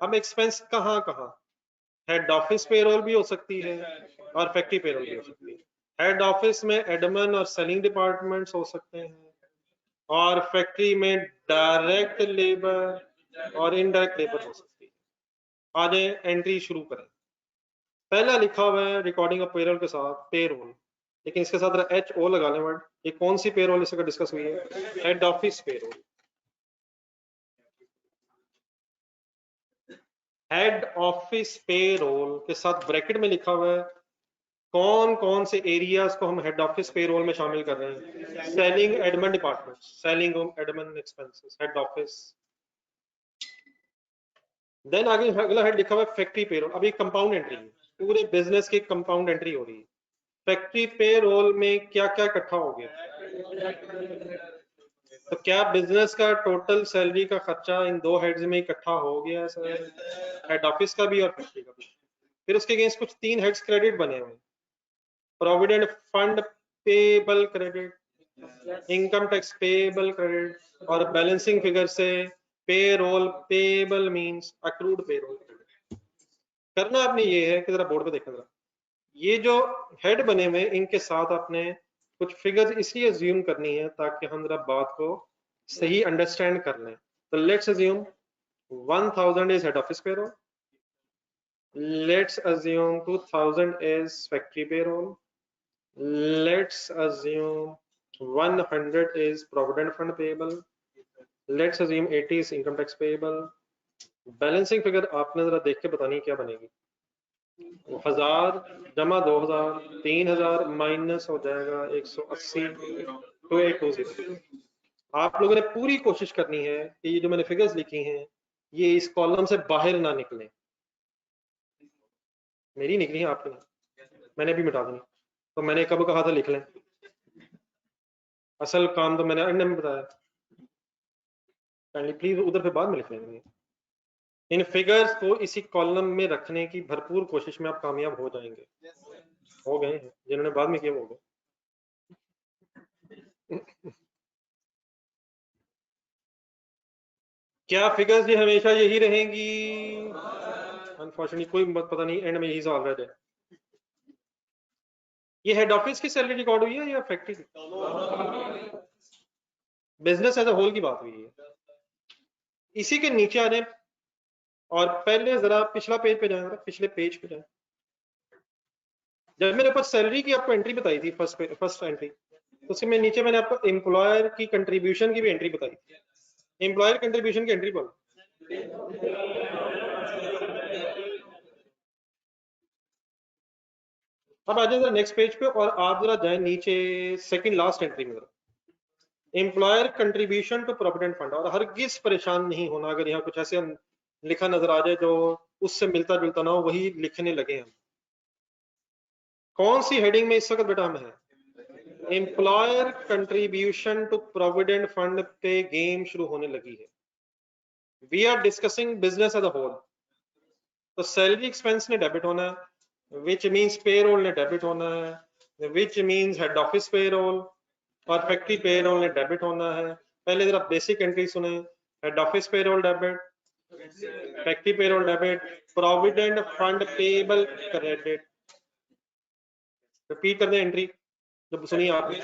अब एक्सपेंस कहाँ कहाँ? हेड ऑफिस पेरोल भी हो सकती है और फैक्ट्री पेरोल भी हो सकती है। हेड ऑफिस में एडमिन और सेलिंग डिपार्टमेंट्स हो सकते हैं, और फैक्ट्री में डायरेक्ट लेबर और इनडायरेक्ट लेबर हो सकती है। आज एंट्री शुरू करें। पहला लिखा हुआ है रिकॉर्डिंग ऑफ पेरोल के साथ पेरोल, लेकिन इसके साथ HO लगा लें वर्ड। ये कौन सी पेरोल इसका डिस्कस हुई है? Head office payroll. Head office payroll के साथ ब्रैकेट में लिखा हुआ है कौन कौन से एरियाज को हम हेड ऑफिस पेरोल में शामिल कर रहे हैं। Selling admin department, selling admin expenses, head office. Then आगे अगला हेड लिखा हुआ है फैक्ट्री पेरोल। अभी कंपाउंड एंट्री है, पूरे बिजनेस की कंपाउंड एंट्री हो रही है। फैक्ट्री पेरोल में क्या क्या इकट्ठा हो गया? तो क्या बिजनेस का टोटल सैलरी का खर्चा इन दो हेड्स में इकट्ठा हो गया सर? हेड ऑफिस का भी और फैक्ट्री का भी। फिर उसके अगेंस्ट कुछ तीन हेड्स क्रेडिट बने हुए, provident fund payable credit, income tax payable credit, और बैलेंसिंग फिगर से payroll payable means accrued payroll credit. करना आपने ये है कि जरा बोर्ड पे देखना, जरा ये जो हेड बने हुए इनके साथ आपने कुछ फिगर्स इसलिए अज्यूम करनी है ताकि हम जरा बात को सही अंडरस्टैंड कर लें। तो let's assume 1000 is head office payroll. Let's assume 2000 is factory payroll. Let's assume 100 is provident fund payable. Let's assume 80 is income tax payable. Balancing figure आपने जरा देख के बतानी है क्या बनेगी। 1000 जमा 2000, 3000 माइनस हो जाएगा 180, 2820। आप लोगों ने पूरी कोशिश करनी है कि ये जो मैंने फिगर्स लिखी हैं ये इस कॉलम से बाहर ना निकले। मेरी निकली है, आपकी नहीं, मैंने भी मिटा दी। तो मैंने कब कहा था लिख लें, असल काम तो मैंने अन्य में बताया। काइंडली प्लीज उधर पे बाद में लिख लेंगे। इन फिगर्स को इसी कॉलम में रखने की भरपूर कोशिश में आप कामयाब हो जाएंगे। हो गए हैं, जिन्होंने बाद में किया वो हो गए। क्या फिगर्स ये हमेशा यही रहेंगी? अनफॉर्चुनेटली कोई पता नहीं, एंड में यही सवाल रह जाए। ये हेड ऑफिस की सैलरी रिकॉर्ड हुई है या फैक्ट्री की? बिजनेस एज अ होल की बात हुई है। इसी के नीचे आ रहे, और पहले जरा पिछला पेज पे जाए, जरा पिछले पेज पे जाए। जब मेरे पास सैलरी की आपको एंट्री बताई थी, फर्स्ट एंट्री, तो उसके में नीचे मैंने आपको एम्प्लॉयर की कंट्रीब्यूशन की भी एंट्री बताई थी। एम्प्लॉयर कंट्रीब्यूशन की एंट्री बोलो। अब आ जाए नेक्स्ट पेज पे, और आप जरा जाए नीचे सेकंड लास्ट एंट्री में, employer contribution to provident fund. और हरगिज परेशान नहीं होना अगर यहाँ कुछ ऐसे लिखा नजर आ जाए जो उससे मिलता जुलता ना हो, वही लिखने लगे हम। कौन सी हेडिंग में इस वक्त बेटा हम है? Employer contribution to provident fund पे गेम शुरू होने लगी है। We are discussing business as a whole. तो सैलरी एक्सपेंस ने डेबिट होना है, विच मीन्स पेरोल ने डेबिट होना है, which means head office payroll, और फैक्ट्री पेरोल ने डेबिट होना है। पहले जरा बेसिक एंट्री सुने। Head office payroll debit, factory payroll debit, provident fund payable credit. Repeat कर दें एंट्री जब सुनिए आपने।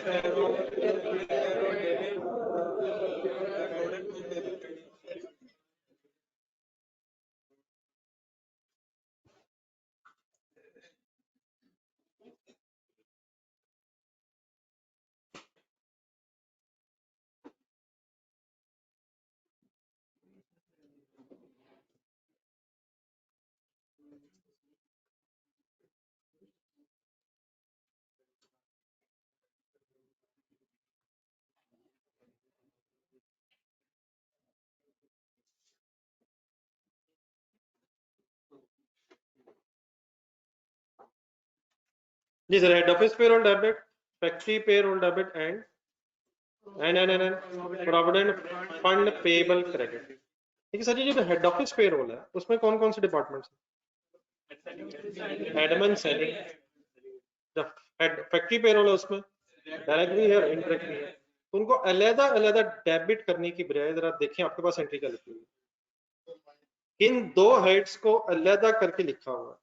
जी sir, head office payroll debit, factory payroll debit and provident fund payable credit. ठीक है सर जी, जो हेड ऑफिस पेरोल है उसमें कौन कौन से डिपार्टमेंट्स हैं? Admin, selling. फैक्ट्री पेरोल है उसमें डायरेक्ट भी है और इनडायरेक्ट भी है। तो उनको अलग अलग डेबिट करने की बजाय जरा देखें आपके पास एंट्री क्या लिखी हुई है। इन दो हेड्स को अलग करके लिखा हुआ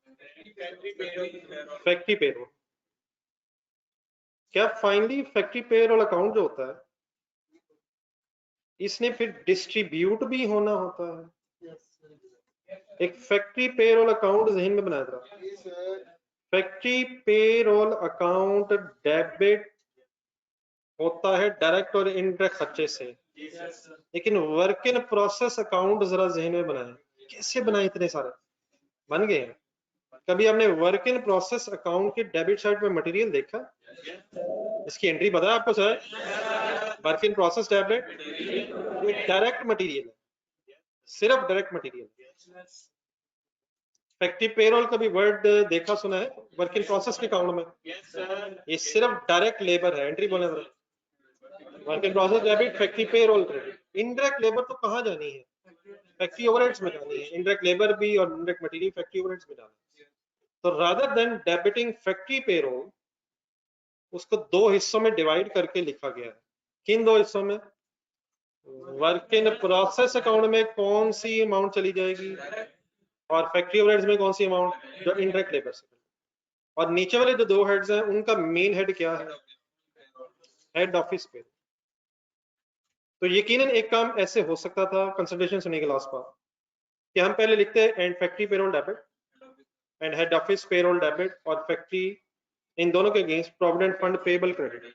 फैक्ट्री पेरोल। क्या फाइनली फैक्ट्री पेरोल अकाउंट जो होता है इसने फिर डिस्ट्रीब्यूट भी होना होता है। एक फैक्ट्री पेरोल अकाउंट जहन में बनाया था। फैक्ट्री पेरोल अकाउंट डेबिट होता है डायरेक्ट और इनडायरेक्ट खर्चे से, लेकिन वर्क इन प्रोसेस अकाउंट जरा जहन में बनाए। कैसे बनाए? इतने सारे बन गए हैं। कभी आपने वर्क इन प्रोसेस अकाउंट के डेबिट साइड पे मटेरियल देखा? इसकी एंट्री पता है आपको sir? Work in process debit ये डायरेक्ट मटेरियल है, सिर्फ डायरेक्ट मटेरियल। फैक्ट्री पेरोल का भी वर्ड देखा सुना है वर्क इन प्रोसेस के अकाउंट में? ये सिर्फ डायरेक्ट लेबर है। एंट्री बोले work in process debit, factory payroll credit. Indirect labour तो कहाँ जानी है? फैक्ट्री ओवरहेड्स में जानी है। इनडायरेक्ट लेबर भी और इनडायरेक्ट मटेरियल फैक्ट्री ओवरहेड्स में जाना है। तो rather than debiting factory payroll, उसको दो हिस्सों में डिवाइड करके लिखा गया है। किन दो हिस्सों में? वर्क इन प्रोसेस अकाउंट में कौन सी अमाउंट चली जाएगी और फैक्ट्री ओवरहेड्स में कौन सी अमाउंट, जो इनडायरेक्ट लेबर से। और नीचे वाले जो दो हेड्स हैं उनका मेन हेड क्या है? हेड ऑफिस पे। तो यकीनन एक काम ऐसे हो सकता था कंसल्टेशन सुनने के लास्ट बार कि हम पहले लिखते हैं and factory payroll debit and head office payroll debit और फैक्ट्री, इन दोनों के against provident fund payable credit.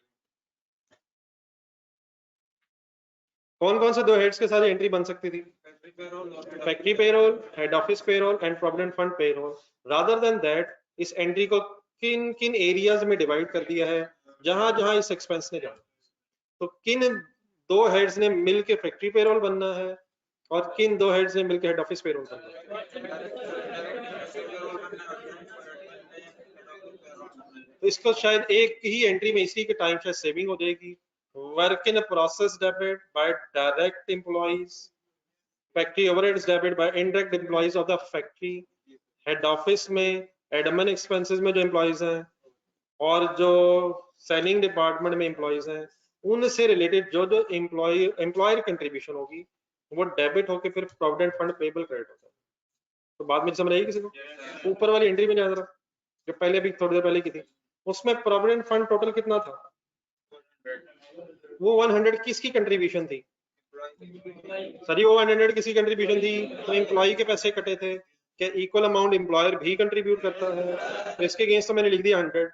कौन कौन से दो हेड्स के साथ एंट्री बन सकती थी? Factory payroll, head office payroll and provident fund payroll. Rather than that इस एंट्री को किन किन एरियाज में डिवाइड कर दिया है जहां जहां इस एक्सपेंस ने जाना। तो किन दो हेड्स ने मिलके फैक्ट्री पेरोल बनना है और किन दो हेड्स ने मिलकर हेड ऑफिस पेरोल बनना है। तो इसको शायद एक ही एंट्री में इसी के टाइम शायद सेविंग हो जाएगी। Work in process debit bye direct employees, factory overheads debit bye indirect employees of the factory, head office में एडमिन एक्सपेंसेस में जो एम्प्लॉइज हैं और जो सेलिंग डिपार्टमेंट में एम्प्लॉइज हैं उनसे रिलेटेड जो जो एम्प्लॉयर कंट्रीब्यूशन होगी वो डेबिट होकर फिर प्रोविडेंट फंड पेबल क्रेडिट होता है। तो बाद में समझ आई किसी को? ऊपर वाली एंट्री में जा जरा, जो पहले भी थोड़ी देर पहले की थी, उसमें प्रोविडेंट फंड टोटल कितना था? वो 100 किसकी कंट्रीब्यूशन थी? सर वो 100 किसकी कंट्रीब्यूशन थी? तो एम्प्लॉय के पैसे कटे थे, क्या इक्वल अमाउंट एम्प्लॉयर भी कंट्रीब्यूट करता है? तो इसके अगेंस्ट तो मैंने लिख दिया 100।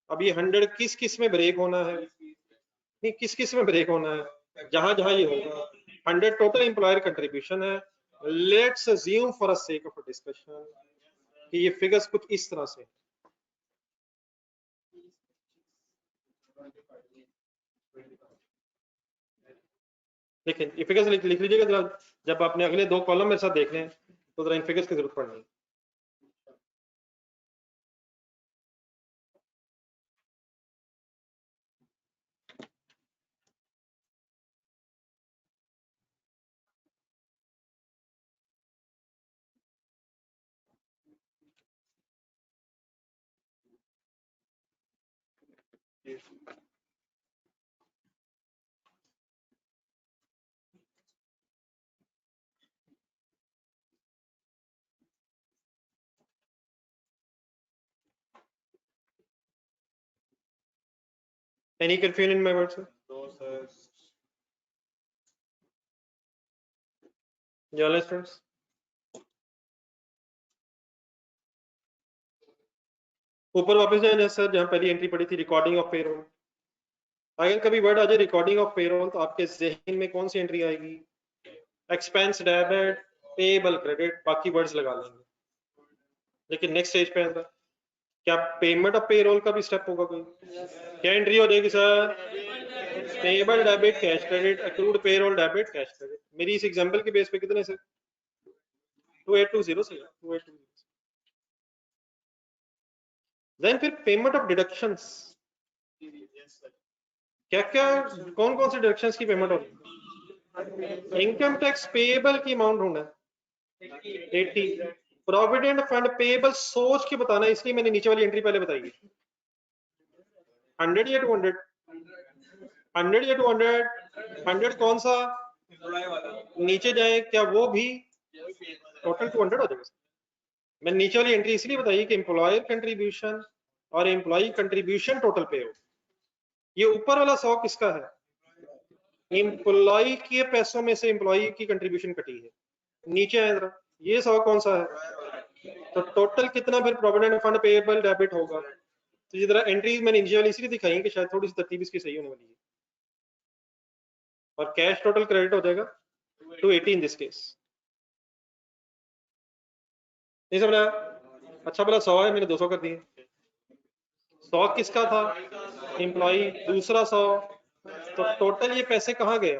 अब ये 100 किस किस में ब्रेक होना है? नहीं, किस किस में ब्रेक होना है? जहां जहां ये होगा 100 टोटल एम्प्लॉयर कंट्रीब्यूशन है। Let's assume for a sake of discussion कि ये फिगर्स कुछ इस तरह से। लेकिन ये फिगर्स लिख लीजिएगा जरा, जब आपने अगले दो कॉलम मेरे साथ देखने हैं तो जरा इन फिगर्स की जरूरत पड़नी है। Any confusion in my words, sir? No, sir. Journalists? ऊपर वापस जाए सर, जहां पहली एंट्री पड़ी थी रिकॉर्डिंग ऑफ पेरोल। अगर कभी वर्ड आ जाए रिकॉर्डिंग ऑफ पेरोल तो आपके जहन में कौन सी एंट्री आएगी? एक्सपेंस डेबिट, पेबल क्रेडिट, बाकी वर्ड्स लगा लेंगे। लेकिन नेक्स्ट स्टेज पे आता, क्या पेमेंट ऑफ पेरोल का भी स्टेप होगा कोई? क्या एंट्री हो जाएगी sir? Payable debit cash credit, accrued payroll debit cash credit. मेरी इस एग्जांपल के बेस पे कितने से? 2820 से 2820। देन फिर पेमेंट ऑफ डिडक्शंस, क्या क्या कौन कौन से डिडक्शंस की पेमेंट होगी? इनकम टैक्स पेएबल की अमाउंट होना है 80। प्रोविडेंट फंड पेएबल सोच के बताना, इसलिए मैंने नीचे वाली एंट्री पहले बताई है। 100 या 200? 100 या 200? 100 कौन सा? नीचे जाए, क्या वो भी टोटल 200 हो जाएगा? मैंने नीचे वाली एंट्री इसलिए बताई कि एम्प्लॉयर कंट्रीब्यूशन और एम्प्लॉय कंट्रीब्यूशन टोटल पे हो। ये ऊपर वाला 100 किसका है? एम्प्लॉय के पैसों में से एम्प्लॉय की कंट्रीब्यूशन कटी है। नीचे आए जरा, ये 100 कौन सा है? तो टोटल कितना फिर प्रोविडेंट फंड पेएबल डेबिट होगा? तो ये जरा एंट्रीज मैंने इनिशियली इसलिए दिखाई कि शायद थोड़ी सी तरतीब इसकी सही होने वाली है। और कैश टोटल क्रेडिट हो जाएगा 280 इन दिस केस। नहीं समझा? अच्छा भला 100 है, मैंने 200 कर दिए। 100 किसका था? एम्प्लॉय। दूसरा 100, तो टोटल ये पैसे कहाँ गए?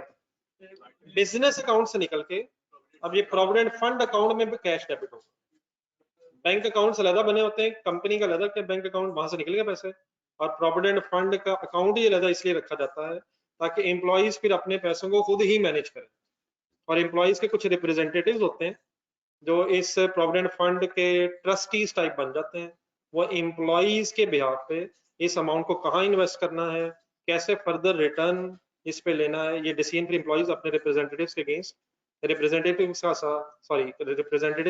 बिजनेस अकाउंट से निकल के अब ये प्रोविडेंट फंड अकाउंट में कैश डेबिट होगा। बैंक अकाउंट अलग बने होते हैं, कंपनी का अलग है बैंक अकाउंट, वहां से निकल गए पैसे। और प्रोविडेंट फंड का अकाउंट ही अलग इसलिए रखा जाता है ताकि एम्प्लॉइज फिर अपने पैसों को खुद ही मैनेज करें। और एम्प्लॉइज के कुछ रिप्रेजेंटेटिव्स होते हैं जो इस प्रोविडेंट फंड के ट्रस्टीज टाइप बन जाते हैं, वो एम्प्लॉइज के बिहाफ पे इस अमाउंट को कहाँ इन्वेस्ट करना है, कैसे फर्दर रिटर्न इस पे लेना है, ये डिसीजन फिर एम्प्लॉइज अपने रिप्रेजेंटेटिव्स के अगेंस्ट रिप्रेजेंटेटिव्स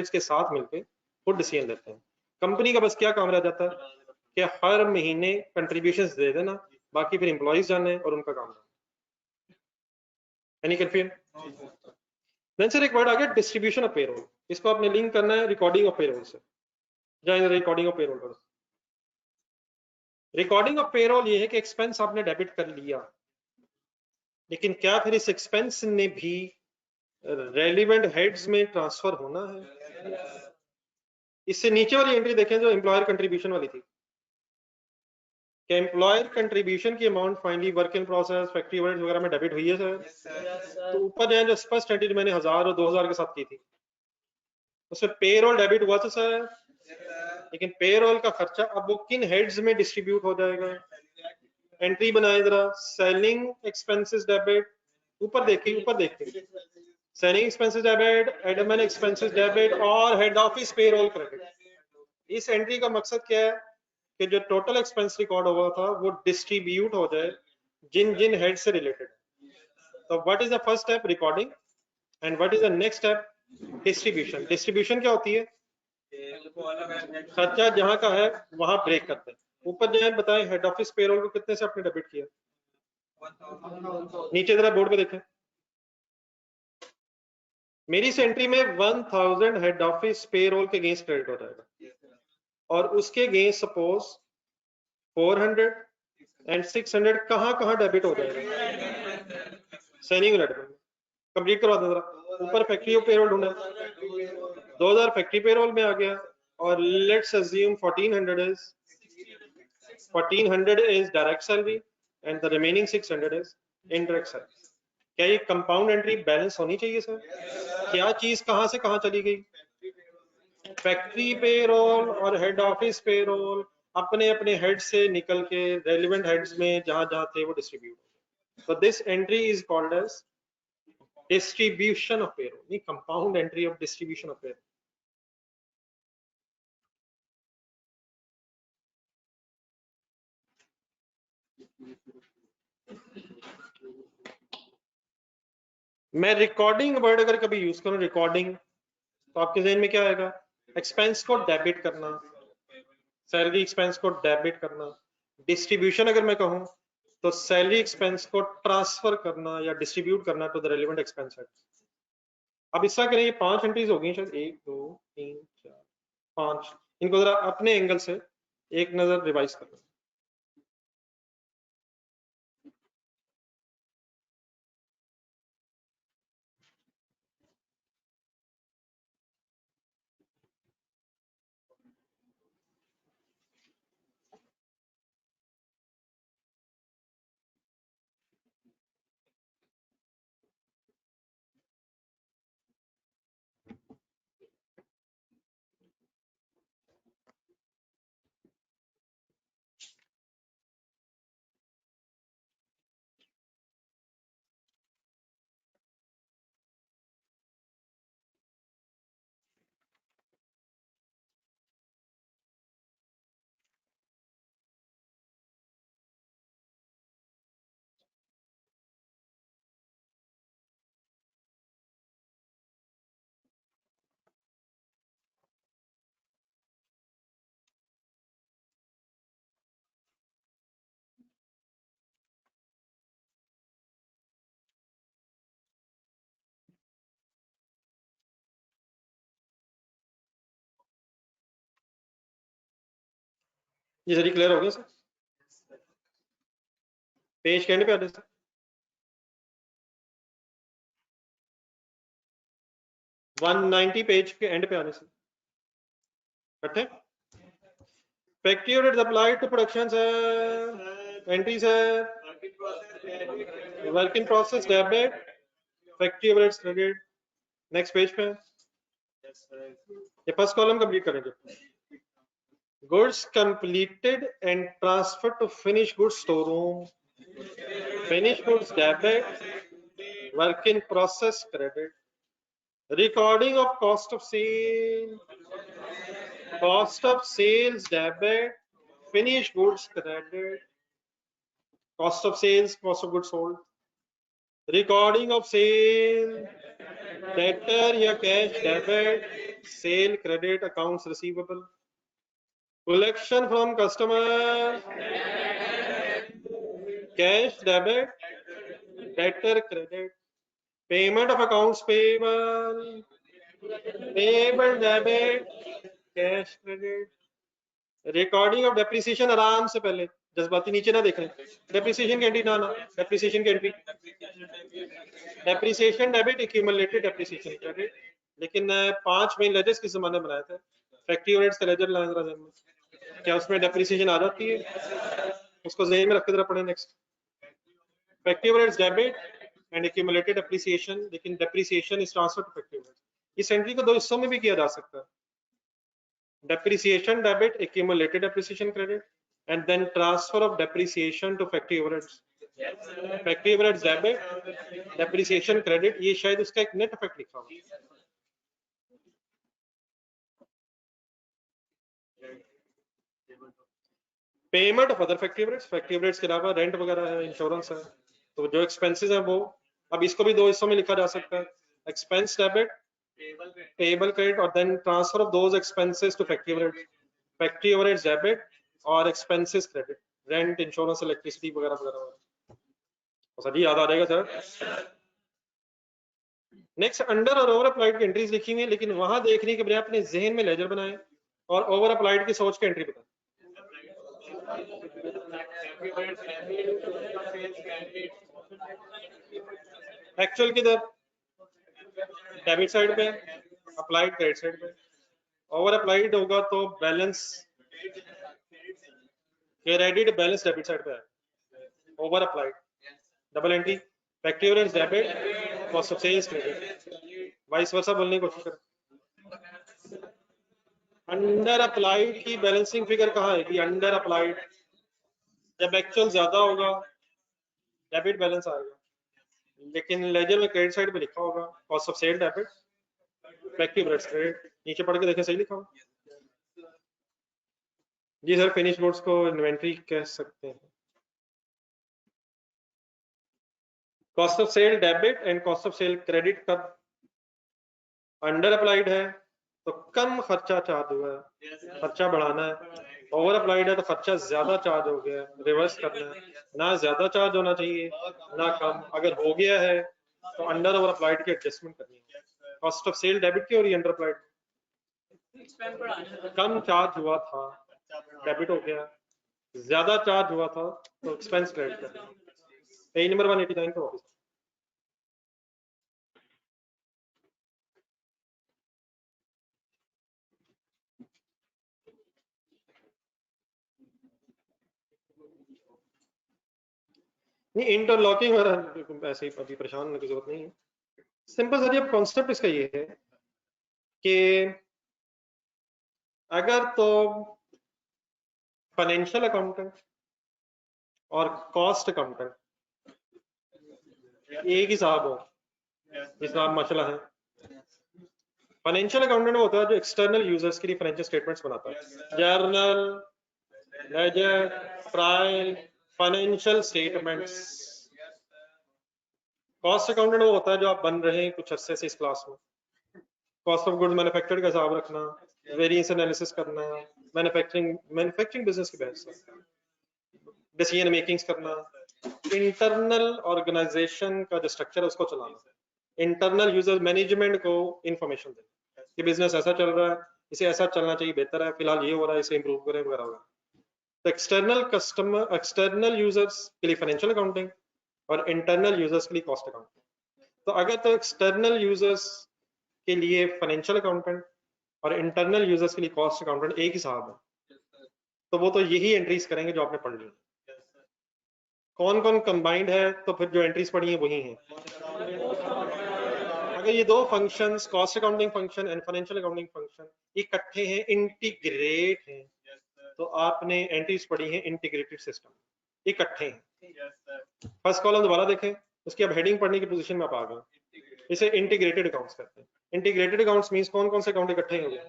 के साथ मिलकर वो डिसीजन लेते हैं। कंपनी का बस क्या काम रह जाता है कि हर महीने कंट्रीब्यूशंस दे देना, बाकी फिर एम्प्लॉइज जाने और उनका काम करना। Any confusion? देन सर एक वर्ड आ गया डिस्ट्रीब्यूशन ऑफ पेरोल, इसको आपने लिंक करना है रिकॉर्डिंग ऑफ पेरोल से। जाए रिकॉर्डिंग ऑफ पेरोल पर। रिकॉर्डिंग ऑफ पेरोल ये है कि एक्सपेंस आपने डेबिट कर लिया, लेकिन क्या फिर इस एक्सपेंस ने भी रेलिवेंट हेड्स में ट्रांसफर होना है? इससे नीचे वाली एंट्री देखें जो एम्प्लॉयर कंट्रीब्यूशन वाली थी, कि एम्प्लॉयर कंट्रीब्यूशन की amount finally work in process factory overheads वगैरह में डेबिट हुई है सर। तो ऊपर जाए जो स्पष्ट एंट्री मैंने 1000 और 2000 के साथ की थी, उसमें पेरोल डेबिट हुआ था सर, लेकिन पेरोल का खर्चा अब वो किन हेड्स में डिस्ट्रीब्यूट हो जाएगा? एंट्री बनाए जरा, सेलिंग एक्सपेंसेस डेबिट, ऊपर देखिए selling expenses debit, admin expenses debit और हेड ऑफिस पेरोल क्रेडिट। इस एंट्री का मकसद क्या है कि जो टोटल एक्सपेंस रिकॉर्ड हुआ था वो डिस्ट्रीब्यूट हो जाए जिन जिन हेड से रिलेटेड। तो what is the first step? Recording. And what is the next step? Distribution. Distribution क्या होती है? खर्चा जहां का है वहां ब्रेक करते हैं। ऊपर जो है बताएं हेड ऑफिस पेरोल को कितने से आपने डेबिट किया? नीचे जरा बोर्ड पे देखें, मेरी इस एंट्री में 1000 हेड ऑफिस पेरोल के अगेंस्ट क्रेडिट हो जाएगा और उसके अगेंस्ट सपोज 400 एंड 600 कहां डेबिट हो जाएगा? सेलिंग यूनिट में। कंप्लीट करवा दो जरा। ऊपर फैक्ट्री ऑफ पेरोल ढूंढा, 2000 फैक्ट्री पेरोल में आ गया और let's assume 1400 is direct salary and the remaining 600 is indirect salary. क्या ये कंपाउंड एंट्री बैलेंस होनी चाहिए सर? क्या चीज कहां से कहां चली गई? फैक्ट्री पेरोल और हेड ऑफिस पेरोल अपने अपने हेड से निकल के रेलिवेंट हेड्स में जहां जहां थे वो डिस्ट्रीब्यूट हो। So this entry is called as distribution of payroll, नहीं compound entry of distribution of payroll. मैं रिकॉर्डिंग वर्ड अगर कभी यूज करूं रिकॉर्डिंग, तो आपके जहन में क्या आएगा? एक्सपेंस को डेबिट करना, सैलरी एक्सपेंस को डेबिट करना। डिस्ट्रीब्यूशन अगर मैं कहूं तो सैलरी एक्सपेंस को ट्रांसफर करना या डिस्ट्रीब्यूट करना to the relevant expense head. अब इस तरह करें, ये 5 एंट्रीज हो गई शायद, 1 2 3 4 5। इनको जरा अपने एंगल से एक नजर रिवाइज करना। ये जरी क्लियर हो गया सर? पेज के एंड पे आते सर, 190 पेज के एंड पे आने से इकट्ठे। Factory unit applied to production sir, entry sir, work in process debit, factory overheads credit. Next page पे ये फर्स्ट कॉलम कंप्लीट करेंगे। Goods completed and transfer to finish goods store room, finish goods debit, work in process credit, recording of cost of sales debit, finish goods credit, cost of sales, cost of goods sold, recording of sale, debtor या cash debit, sale credit, accounts receivable, collection from customer, cash debit, debtor credit, payment of accounts payable, payable debit, cash credit, recording of depreciation, आराम से पहले जज्बाती नीचे ना देखें, depreciation की entry ना आना, depreciation की entry, depreciation debit, accumulated depreciation credit, लेकिन 5 मेन लेजर्स किस जमाने बनाए थे, फैक्ट्री ओवरहेड्स का लेजर लाएं जरा ज़हन में, क्या उसमें डेप्रिसिएशन आ जाती है, उसको ज़हन में रख के जरा पढ़ें। Next, factory overheads debit and accumulated depreciation, लेकिन depreciation is transfer to factory overheads. इस एंट्री को दो हिस्सों में भी किया जा सकता है, depreciation debit, accumulated depreciation credit, and then transfer of depreciation to factory overheads. Factory overheads debit, depreciation credit, ये शायद उसका एक नेट इफेक्ट लिखा हुआ है। Payment of other factory overheads के अलावा रेंट वगैरह है, इंश्योरेंस है, तो जो एक्सपेंसेस हैं वो, अब इसको भी दो हिस्सों में लिखा जा सकता है, एक्सपेंस डेबिट, पेबल क्रेडिट, और then transfer of those expenses to factory overheads debit और expenses credit, rent, insurance, electricity वगैरह वगैरह। सर जी याद आ जाएगा सर। नेक्स्ट, अंडर और ओवर अप्लाइड की एंट्रीज लिखी हुई है, लेकिन वहां देखने के बजाय अपने जहन में लेजर बनाए और ओवर अप्लाइड की सोच के एंट्री बताएं। एक्चुअल किधर, डेबिट साइड पे, अप्लाइड क्रेडिट साइड पे। ओवर अप्लाइड होगा तो balance credit, balance debit side पे है, over applied double entry, factory overheads debit, cost of sales credit, vice versa बोलने की कोशिश करें। अंडर अप्लाइड की बैलेंसिंग फिगर कहाँ है कि अंडर अप्लाइड, जब एक्चुअल ज्यादा होगा डेबिट बैलेंस आएगा, लेकिन लेजर में क्रेडिट साइड पे लिखा होगा cost of sale debit, factory overheads credit, नीचे पढ़ के देखें सही लिखा होगा जी सर। फिनिश गुड्स को इन्वेंट्री कह सकते हैं। Cost of sale debit and cost of sale credit कब अंडर अप्लाइड है तो कम खर्चा चार्ज हुआ है, खर्चा बढ़ाना है, ओवर अप्लाइड है तो खर्चा ज्यादा चार्ज हो गया, रिवर्स करना है, ना ज्यादा चार्ज होना चाहिए ना कम, अगर हो गया है तो अंडर ओवर अप्लाइड की एडजस्टमेंट करनी है। कॉस्ट ऑफ सेल डेबिट की और अंडर अप्लाइड, कम चार्ज हुआ था डेबिट हो गया, ज्यादा चार्ज हुआ था तो एक्सपेंस क्रेडिट करना। पेज नंबर 189 पे वापस। नहीं, इंटरलॉकिंग वगैरह ऐसे ही अभी परेशान होने की जरूरत नहीं है। सिंपल सर, अब कॉन्सेप्ट इसका ये है कि अगर तो फाइनेंशियल अकाउंटेंट और कॉस्ट अकाउंटेंट एक ही साहब हो, हिसाब मसला है। फाइनेंशियल अकाउंटेंट होता है जो एक्सटर्नल यूजर्स के लिए फाइनेंशियल स्टेटमेंट्स बनाता है, journal, ledger, trial, financial statements. Cost accountant वो होता है जो आप बन रहे हैं कुछ अरसे से इस क्लास में, कॉस्ट ऑफ गुड्स मैन्युफैक्चर्ड का हिसाब रखना, वेरिएंस एनालिसिस करना, मैन्युफैक्चरिंग बिजनेस की बहस, डिसीजन मेकिंग्स करना, इंटरनल ऑर्गेनाइजेशन का जो स्ट्रक्चर है उसको चलाना, इंटरनल यूजर मैनेजमेंट को इंफॉर्मेशन देना कि बिजनेस ऐसा चल रहा है, इसे ऐसा चलना चाहिए, बेहतर है, फिलहाल ये हो रहा है, इसे इंप्रूव करें वगैरह वगैरह। तो एक्सटर्नल यूजर्स के लिए फाइनेंशियल अकाउंटिंग और इंटरनल यूजर्स के लिए कॉस्ट अकाउंटिंग। तो अगर तो एक्सटर्नल यूजर्स के लिए फाइनेंशियल अकाउंटेंट और इंटरनल यूजर्स के लिए कॉस्ट अकाउंटेंट एक ही साहब है, तो वो तो यही एंट्रीज करेंगे जो आपने पढ़ ली। कौन कौन कंबाइंड है तो फिर जो एंट्रीज पढ़ी है वही है। अगर ये दो functions, cost accounting function and financial accounting function इकट्ठे हैं, इंटीग्रेट हैं, तो आपने एंट्रीज पढ़ी है इंटीग्रेटेड सिस्टम, इकट्ठे हैं। फर्स्ट कॉलम दोबारा देखें, उसकी अब हेडिंग पढ़ने की पोजीशन में आप आ गए, इसे इंटीग्रेटेड अकाउंट्स कहते हैं। इंटीग्रेटेड अकाउंट्स मींस कौन कौन से अकाउंट इकट्ठे हो गए,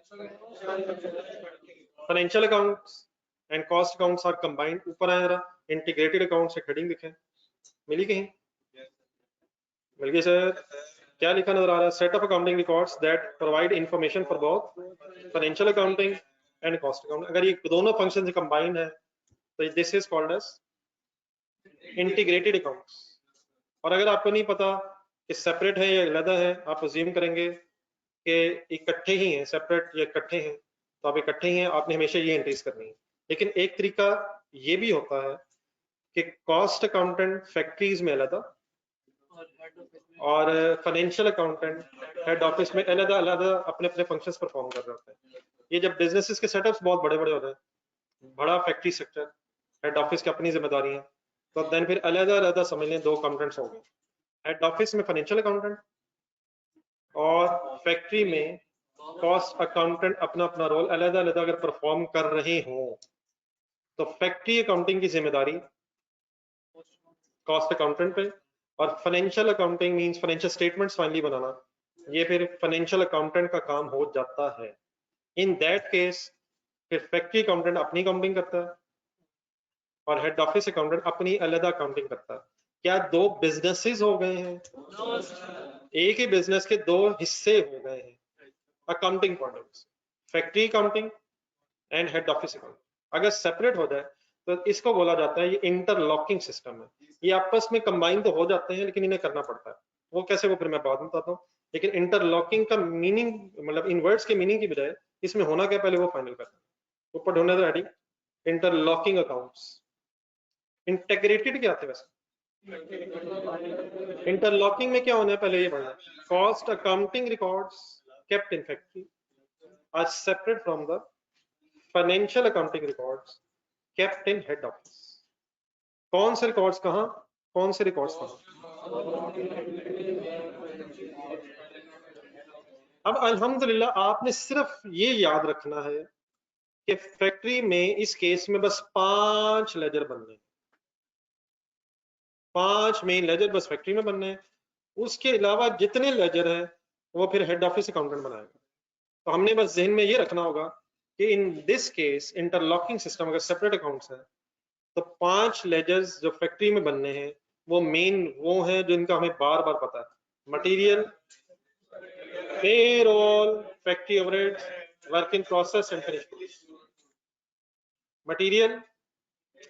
financial accounts, and cost accounts are combined. ऊपर आए जरा, इंटीग्रेटेड अकाउंट से हेडिंग दिखे, मिली कहीं? मिल गई सर। क्या लिखा नजर आ रहा है? Set of accounting records that provide information for both financial accounting and cost accounting. अगर ये दोनों फंक्शन कंबाइंड है तो this is called as integrated accounts. और अगर आपको नहीं पता कि सेपरेट है या अलग है, आप अज्यूम करेंगे कि इकट्ठे ही हैं, सेपरेट या इकट्ठे हैं, तो आप इकट्ठे ही हैं, आपने हमेशा ये एंट्रीज करनी है। लेकिन एक तरीका ये भी होता है कि कॉस्ट अकाउंटेंट फैक्ट्रीज में अलग और फाइनेंशियल अकाउंटेंट हेड ऑफिस में अलग अलग अपने अपने फंक्शंस परफॉर्म कर रहे होते हैं। ये जब बिजनेसेस के सेटअप्स बहुत बड़े बड़े होते हैं, बड़ा फैक्ट्री सेक्टर, हेड ऑफिस की अपनी जिम्मेदारी है, तो देन फिर अलग अलग समझ लें 2 अकाउंटेंट्स हो गए, हेड ऑफिस में फाइनेंशियल अकाउंटेंट और फैक्ट्री में कॉस्ट अकाउंटेंट अपना अपना रोल अलग अलग अगर परफॉर्म कर रहे हो तो फैक्ट्री अकाउंटिंग की जिम्मेदारी कॉस्ट अकाउंटेंट पे, और financial accounting means financial statements finally बनाना, ये फिर फाइनेंशियल अकाउंटेंट का काम हो जाता है। इन दैट केस फिर फैक्ट्री अकाउंटेंट अपनी अकाउंटिंग करता है और हेड ऑफिस अकाउंटेंट अपनी अलग अकाउंटिंग करता है। क्या 2 बिजनेसेस हो गए हैं? एक ही बिजनेस के 2 हिस्से हो गए हैं accounting point of view, factory accounting and head office accounting. अगर सेपरेट हो जाए तो इसको बोला जाता है ये इंटरलॉकिंग सिस्टम है। ये आपस में कंबाइन तो हो जाते हैं लेकिन इन्हें करना पड़ता है। वो कैसे, वो फिर मैं बाद में बताता हूँ। लेकिन इंटरलॉकिंग का मीनिंग, मतलब इन वर्ड्स के मीनिंग की बजाय इसमें होना क्या, पहले वो फाइनल करना है। ऊपर ढूंढने दो हेडिंग, इंटरलॉकिंग अकाउंट्स। इंटीग्रेटेड क्या आते हैं वैसे? इंटरलॉकिंग में क्या होना है पहले ये बढ़ना, cost accounting records kept in factory are separate from the financial accounting records kept in head office. कौन से रिकॉर्ड्स कहां, कौन से रिकॉर्ड्स कहां? अब अल्हम्दुलिल्लाह आपने सिर्फ ये याद रखना है कि फैक्ट्री में इस केस में बस 5 लेजर बनने, 5 मेन लेजर बस फैक्ट्री में बनने हैं। उसके अलावा जितने लेजर है वो फिर हेड ऑफिस अकाउंटेंट बनाएगा। तो हमने बस जहन में ये रखना होगा कि in this case interlocking system अगर सेपरेट अकाउंट्स है तो 5 लेजर्स जो फैक्ट्री में बनने हैं वो मेन वो है जिनका हमें बार बार पता है, material, payroll, factory overheads, work in process and finish goods. Material,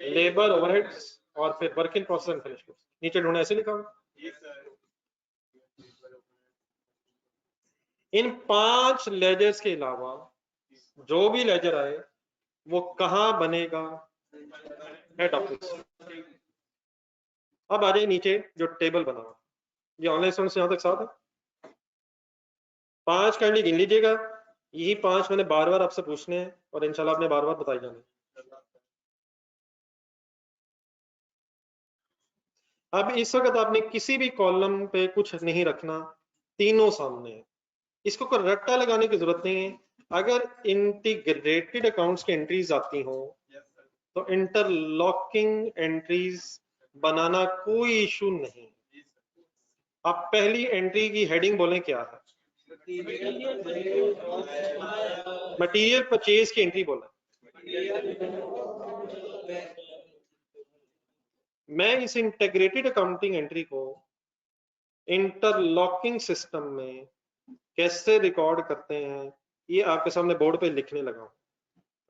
labour, overheads और फिर work in process and finish goods. नीचे ढूंढना ऐसे लिखा हुआ। इन 5 लेजर्स के अलावा जो भी लेजर आए वो कहां बनेगा? Head office. अब आ जाए नीचे जो टेबल बना हुआ, ये ऑनलाइन स्टूडेंट्स यहां तक साथ है? 5 काइंडली गिन लीजिएगा। यही 5 मैंने बार बार आपसे पूछने हैं और इंशाल्लाह आपने बार बार बताई जाने। अब इस वक्त आपने किसी भी कॉलम पे कुछ नहीं रखना, तीनों सामने है। इसको कोई रट्टा लगाने की जरूरत नहीं है। अगर इंटीग्रेटेड अकाउंट्स की एंट्रीज आती हो तो इंटरलॉकिंग एंट्रीज बनाना कोई इशू नहीं। आप पहली एंट्री की हेडिंग बोलें क्या है? मटेरियल परचेज की एंट्री बोला। मैं इस इंटीग्रेटेड अकाउंटिंग एंट्री को इंटरलॉकिंग सिस्टम में कैसे रिकॉर्ड करते हैं ये आपके सामने बोर्ड पे लिखने लगा हूं।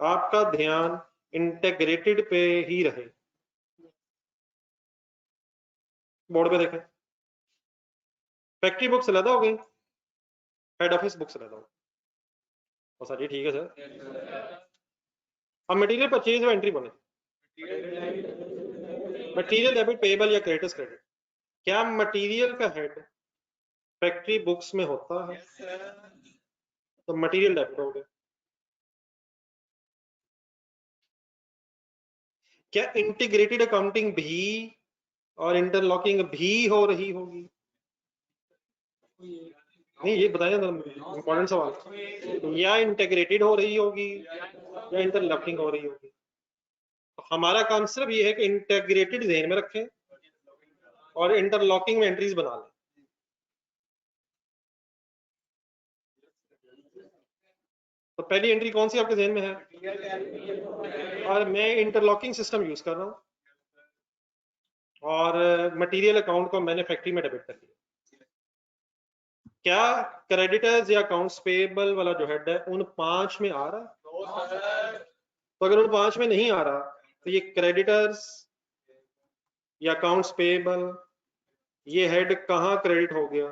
आपका ध्यान इंटीग्रेटेड पे ही रहे। बोर्ड पे देखें, फैक्ट्री बुक्स अलग हो गई, हेड ऑफिस बुक्स अलग हो गई। सर जी ठीक है सर। अब मटेरियल परचेज और एंट्री बने, मटेरियल डेबिट, पेबल या क्रेडिटर्स क्रेडिट। क्या मटेरियल का हेड फैक्ट्री बुक्स में होता है? तो मटेरियल डेबिट हो गया। क्या इंटीग्रेटेड अकाउंटिंग भी और इंटरलॉकिंग भी हो रही होगी? नहीं ये बताया ना, इंपॉर्टेंट सवाल। या इंटीग्रेटेड हो रही होगी या इंटरलॉकिंग हो रही होगी। तो हमारा काम सिर्फ ये है कि इंटीग्रेटेड ध्यान में रखें और इंटरलॉकिंग में एंट्रीज बना लें। तो पहली एंट्री कौन सी आपके ज़हन में है? और मैं इंटरलॉकिंग सिस्टम यूज कर रहा हूँ और मटेरियल अकाउंट को मैंने फैक्ट्री में डेबिट कर दिया। क्या क्रेडिटर्स या अकाउंट्स पेएबल वाला जो हेड है उन 5 में आ रहा है? तो अगर उन 5 में नहीं आ रहा तो ये क्रेडिटर्स या अकाउंट्स पेएबल ये हेड कहाँ क्रेडिट हो गया?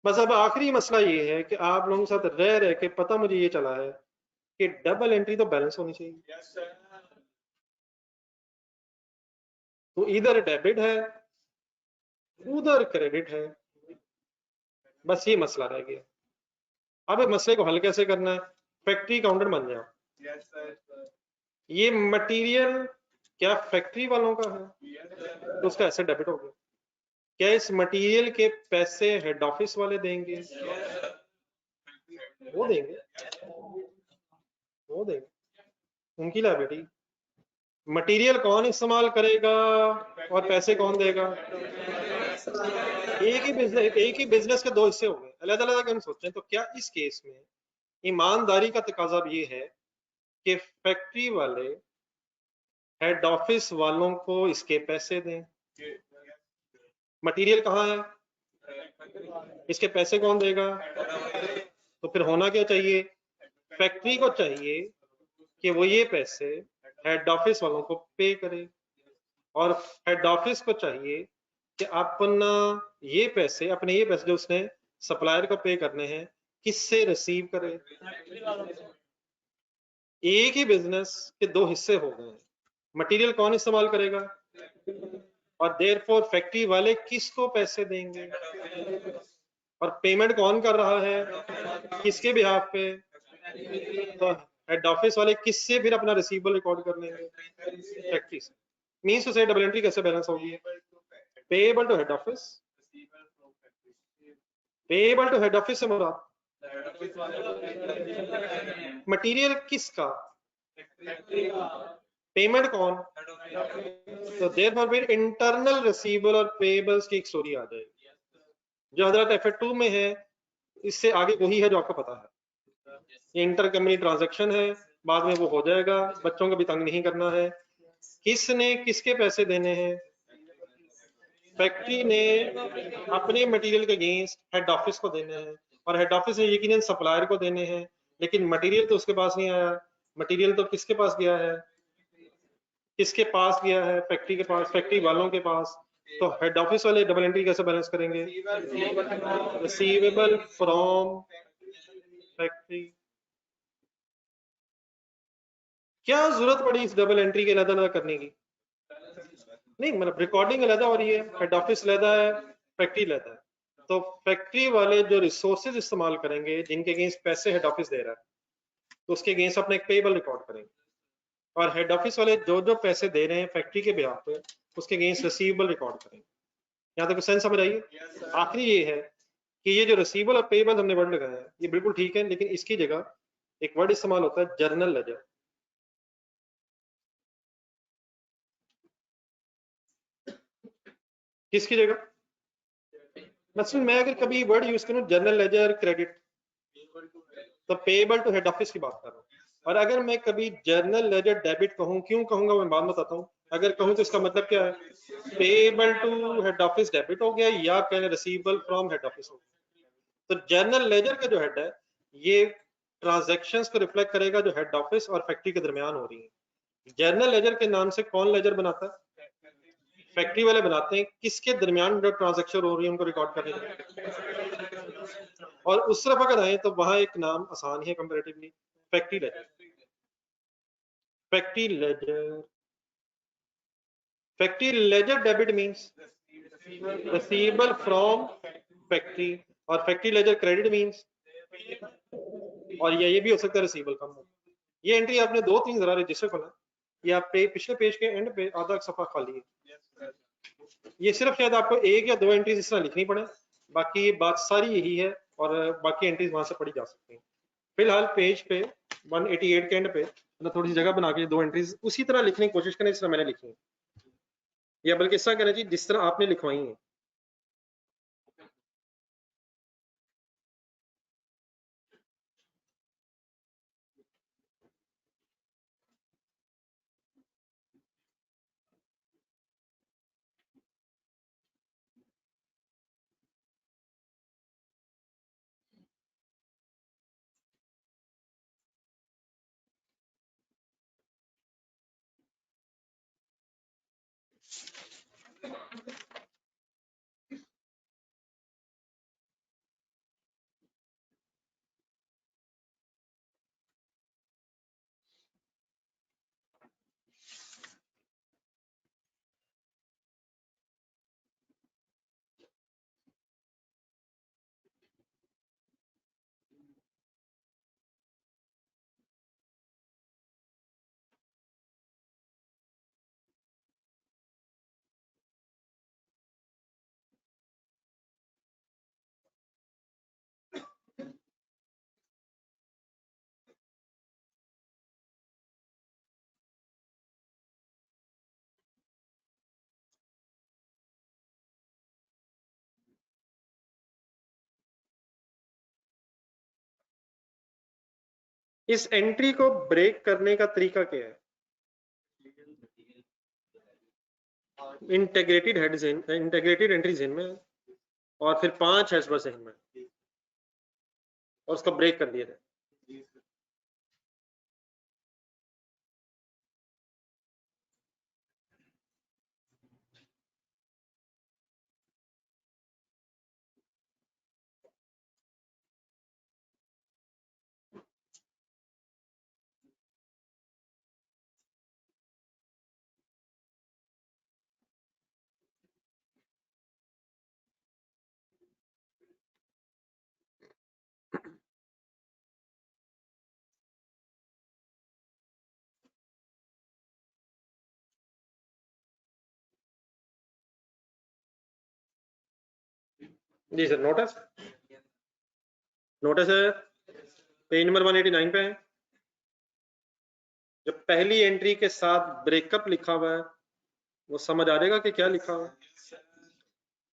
बस अब आखिरी मसला ये है कि आप लोगों के साथ रह रह के पता मुझे ये चला है कि डबल एंट्री तो बैलेंस होनी चाहिए। तो इधर डेबिट है उधर क्रेडिट है, बस ये मसला रह गया। अब मसले को हल कैसे करना है? फैक्ट्री अकाउंटेंट बन जाओ। ये मटेरियल क्या फैक्ट्री वालों का है? तो उसका ऐसे डेबिट हो गया। क्या इस मटेरियल के पैसे हेड ऑफिस वाले देंगे? वो देंगे, वो देंगे, उनकी लायबिलिटी। मटेरियल कौन इस्तेमाल करेगा और पैसे कौन देगा? एक ही बिजनेस के दो हिस्से हो गए, अलग अलग अगर हम सोचें तो क्या इस केस में ईमानदारी का तकाजा भी ये है कि फैक्ट्री वाले हेड ऑफिस वालों को इसके पैसे दें? मटेरियल कहाँ है, इसके पैसे कौन देगा? तो फिर होना क्या चाहिए? फैक्ट्री को चाहिए कि वो ये पैसे हेड ऑफिस वालों को पे करे और हेड ऑफिस को चाहिए कि अपने ये पैसे जो उसने सप्लायर को पे करने हैं किससे रिसीव करे। एक ही बिजनेस के दो हिस्से हो गए हैं। मटेरियल कौन इस्तेमाल करेगा और देयरफॉर फैक्ट्री वाले किसको पैसे देंगे और पेमेंट कौन कर रहा है, किसके बिहाफ पे? तो हेड ऑफिस वाले किससे फिर अपना रिसीवेबल रिकॉर्ड कर लेंगे? फैक्ट्री से। Means to say double entry कैसे बैलेंस होगी? Payable to head office, payable to head office से मुराद मटेरियल किसका, पेमेंट कौन? तो देयरफॉर फिर इंटरनल रिसीवेबल और पेएबल्स की एक स्टोरी आ जाएगी जो हजरत F2 में है। इससे आगे वही है जो आपको पता है, ये इंटर कंपनी ट्रांजैक्शन है, बाद में वो हो जाएगा, बच्चों को भी तंग नहीं करना है। किसने किसके पैसे देने हैं? फैक्ट्री ने अपने मटेरियल के अगेंस्ट हेड ऑफिस को देने हैं और हेड ऑफिस ने यकीनन सप्लायर को देने हैं, लेकिन मटेरियल तो उसके पास नहीं आया। मटेरियल तो किसके पास गया है? किसके पास गया है? फैक्ट्री के पास, फैक्ट्री वालों के पास। तो हेड ऑफिस वाले डबल एंट्री कैसे बैलेंस करेंगे? Receivable from factory. क्या जरूरत पड़ी इस डबल एंट्री के अलग अलग करने की? नहीं, मतलब रिकॉर्डिंग अलग हो रही है, हेड ऑफिस अलग है, फैक्ट्री अलग है। तो फैक्ट्री वाले जो रिसोर्सेज इस्तेमाल करेंगे जिनके अगेंस्ट पैसे हेड ऑफिस दे रहा है तो उसके अगेंस्ट अपने एक पेएबल रिकॉर्ड करेंगे और हेड ऑफिस वाले जो जो पैसे दे रहे हैं फैक्ट्री के बिहाफ पे उसके अगेंस्ट रिसीवेबल रिकॉर्ड करेंगे। यहाँ तक सेंस समझ आइए? आखिरी ये है कि ये जो रिसीवेबल और पेएबल हमने वर्ड लगाया है ये बिल्कुल ठीक है, लेकिन इसकी जगह एक वर्ड इस्तेमाल होता है जर्नल लेजर। किसकी जगह? मतलब मैं अगर कभी वर्ड यूज करूं जर्नल लेजर क्रेडिट तो पेएबल टू हेड ऑफिस की बात कर रहा हूँ, और अगर मैं कभी जर्नल लेजर डेबिट कहूँ, क्यों कहूंगा मैं बाद में बताता हूँ। अगर कहूँ तो इसका मतलब क्या है? Payable to head office debit हो गया या कहें रिसीवेबल फ्रॉम हेड ऑफिस हो गया। तो जर्नल लेजर का जो हेड है ये ट्रांजैक्शंस को रिफ्लेक्ट करेगा जो हेड ऑफिस और फैक्ट्री के दरमियान हो रही है। जर्नल लेजर के नाम से कौन लेजर बनाता है? फैक्ट्री वाले बनाते हैं। किसके दरमियान जो ट्रांजैक्शन हो रही है उनको रिकॉर्ड करने के। और उस तरफ अगर आए तो वहां एक नाम आसान है comparatively, factory ledger. Factory ledger, factory ledger debit means receivable from factory और फैक्ट्री लेजर क्रेडिट मींस, और ये भी हो सकता है रिसीवेबल कम हो। ये एंट्री आपने 2-3 जरा रजिस्टर खोला, ये आप पिछले पेज के एंड पे आधा सफा खाली है। ये सिर्फ शायद आपको एक या दो एंट्रीज इस तरह लिखनी पड़े, बाकी ये बात सारी यही है और बाकी एंट्रीज वहां से पढ़ी जा सकती हैं। फिलहाल पेज पे 188 के एंड पे मतलब थोड़ी सी जगह बना के दो एंट्रीज उसी तरह लिखने की कोशिश करें जिस तरह मैंने लिखी है, या बल्कि इस तरह कहना चाहिए जिस तरह आपने लिखवाई है। इस एंट्री को ब्रेक करने का तरीका क्या है? इंटीग्रेटेड हेड इंटीग्रेटेड एंट्री जेन में और फिर 5 हैश बस जेन में और उसका ब्रेक कर दिया जाए। जी सर, नोटिस नोटिस है पेज नंबर 189 पे है। जब पहली एंट्री के साथ ब्रेकअप लिखा हुआ है वो समझ आ जाएगा कि क्या लिखा हुआ है।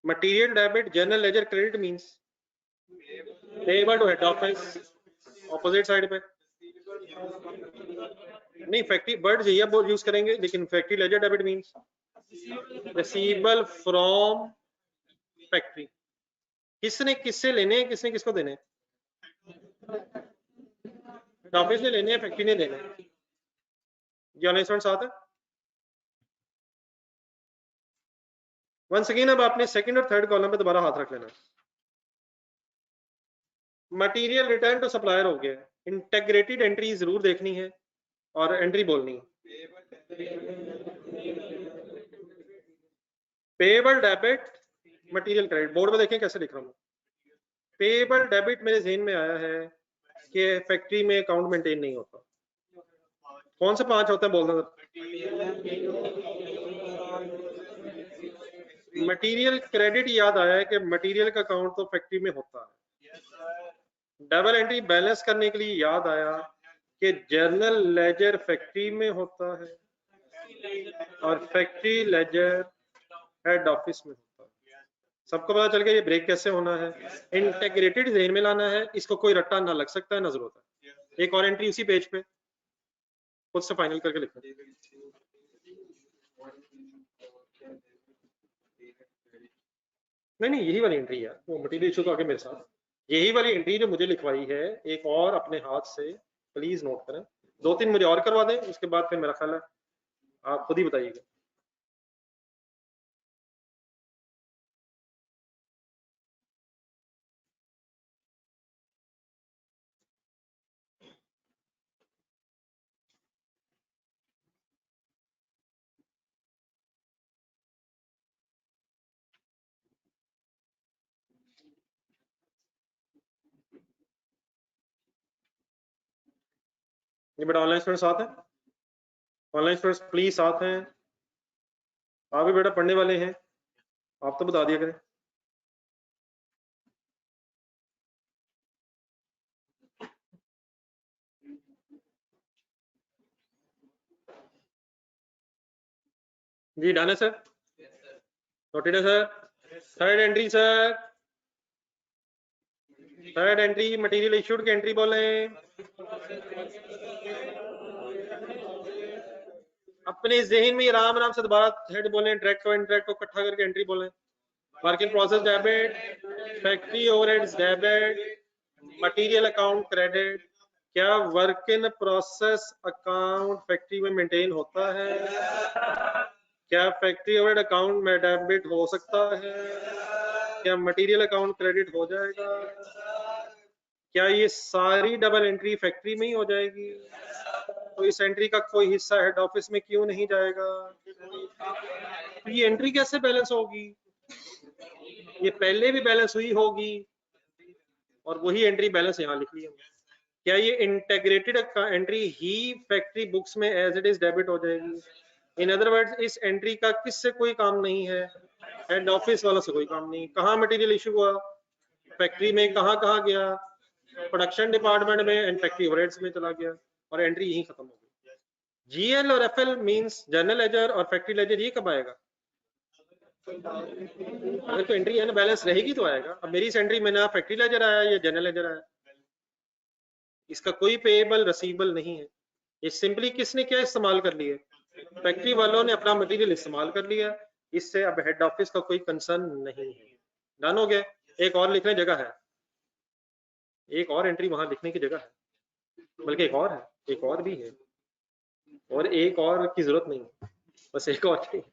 Material debit general ledger credit means payable to head office, opposite side पे नहीं, फैक्ट्री वर्ड यही यूज करेंगे, लेकिन factory ledger debit means receivable from factory. किसने किससे लेने हैं, किसने किसको देने हैं? ऑफिस ने लेने हैं, फैक्ट्री ने देने हैं। जी साथ है। वंस अगेन अब आपने सेकंड और थर्ड कॉलम पे दोबारा हाथ रख लेना। मटेरियल रिटर्न टू सप्लायर हो गया, इंटीग्रेटेड एंट्री जरूर देखनी है और एंट्री बोलनी है। Payable debit material credit, board पे देखें कैसे लिख रहा हूँ। पेएबल डेबिट मेरे ज़हन में आया है कि फैक्ट्री में अकाउंट मेंटेन नहीं होता। कौन से 5 होते हैं बोलना सर? मटेरियल क्रेडिट याद आया है कि मटेरियल का अकाउंट तो फैक्ट्री में होता है। डबल एंट्री बैलेंस करने के लिए याद आया कि जर्नल लेजर फैक्ट्री में होता है और फैक्ट्री लेजर हेड ऑफिस में होता है। सबको पता चल गया ये ब्रेक कैसे होना है। इंटीग्रेटेड ज़हन में लाना है, इसको कोई रट्टा ना लग सकता है ना जरूरत है। एक और एंट्री उसी पेज पे खुद से फाइनल करके लिखना। नहीं यही वाली एंट्री है, वो मटेरियल इशू तो आगे मेरे साथ यही वाली एंट्री जो मुझे लिखवाई है, एक और अपने हाथ से प्लीज नोट करें। 2-3 मुझे और करवा दें, उसके बाद फिर मेरा ख्याल है आप खुद ही बताइएगा। ये बेटा ऑनलाइन स्टूडेंट साथ हैं, ऑनलाइन स्टूडेंट्स प्लीज साथ हैं। आप भी बेटा पढ़ने वाले हैं, आप तो बता दिया करें। जी डन है सर, नोटेड है sir. Third entry sir, third entry material issued की एंट्री बोले। अपने जहन में आराम आराम से दोबारा हेड बोले, डायरेक्ट को इनडायरेक्ट को इकट्ठा करके एंट्री बोले। Work in process debit, factory overheads debit, material account credit. क्या work in process account factory में मेंटेन होता है? क्या फैक्ट्री ओवरहेड अकाउंट में डेबिट हो सकता है? क्या मटेरियल अकाउंट क्रेडिट हो जाएगा? क्या ये सारी डबल एंट्री फैक्ट्री में ही हो जाएगी? तो इस एंट्री का कोई हिस्सा हेड ऑफिस में क्यों नहीं जाएगा? तो ये एंट्री कैसे बैलेंस होगी? ये पहले भी बैलेंस हुई होगी और वही एंट्री बैलेंस यहाँ लिख ली हमने। क्या ये इंटीग्रेटेड एंट्री ही फैक्ट्री बुक्स में एज इट इज डेबिट हो जाएगी? इन अदर वर्ड्स इस एंट्री का किससे कोई काम नहीं है? हेड ऑफिस वालों से कोई काम नहीं। कहाँ मटेरियल इशू हुआ? फैक्ट्री में। कहाँ कहाँ गया? प्रोडक्शन डिपार्टमेंट में एंड फैक्ट्री ओवरहेड्स में चला गया और एंट्री यहीं खत्म हो गई। जीएल और एफएल मींस जनरल लेजर और फैक्ट्री लेजर, ये कब आएगा? अगर तो एंट्री है ना बैलेंस रहेगी तो आएगा। अब मेरी एंट्री में ना फैक्ट्री लेजर आया या जनरल लेजर आया, इसका कोई पेएबल रसीबल नहीं है। ये सिंपली किसने क्या इस्तेमाल कर लिया? फैक्ट्री वालों ने अपना मटेरियल इस्तेमाल कर लिया। इससे अब हेड ऑफिस का कोई कंसर्न नहीं है। डन हो गया। एक और लिखने जगह है, एक और एंट्री वहां लिखने की जगह है, बल्कि एक और है, एक और भी है, और एक और की जरूरत नहीं है, बस एक और चाहिए।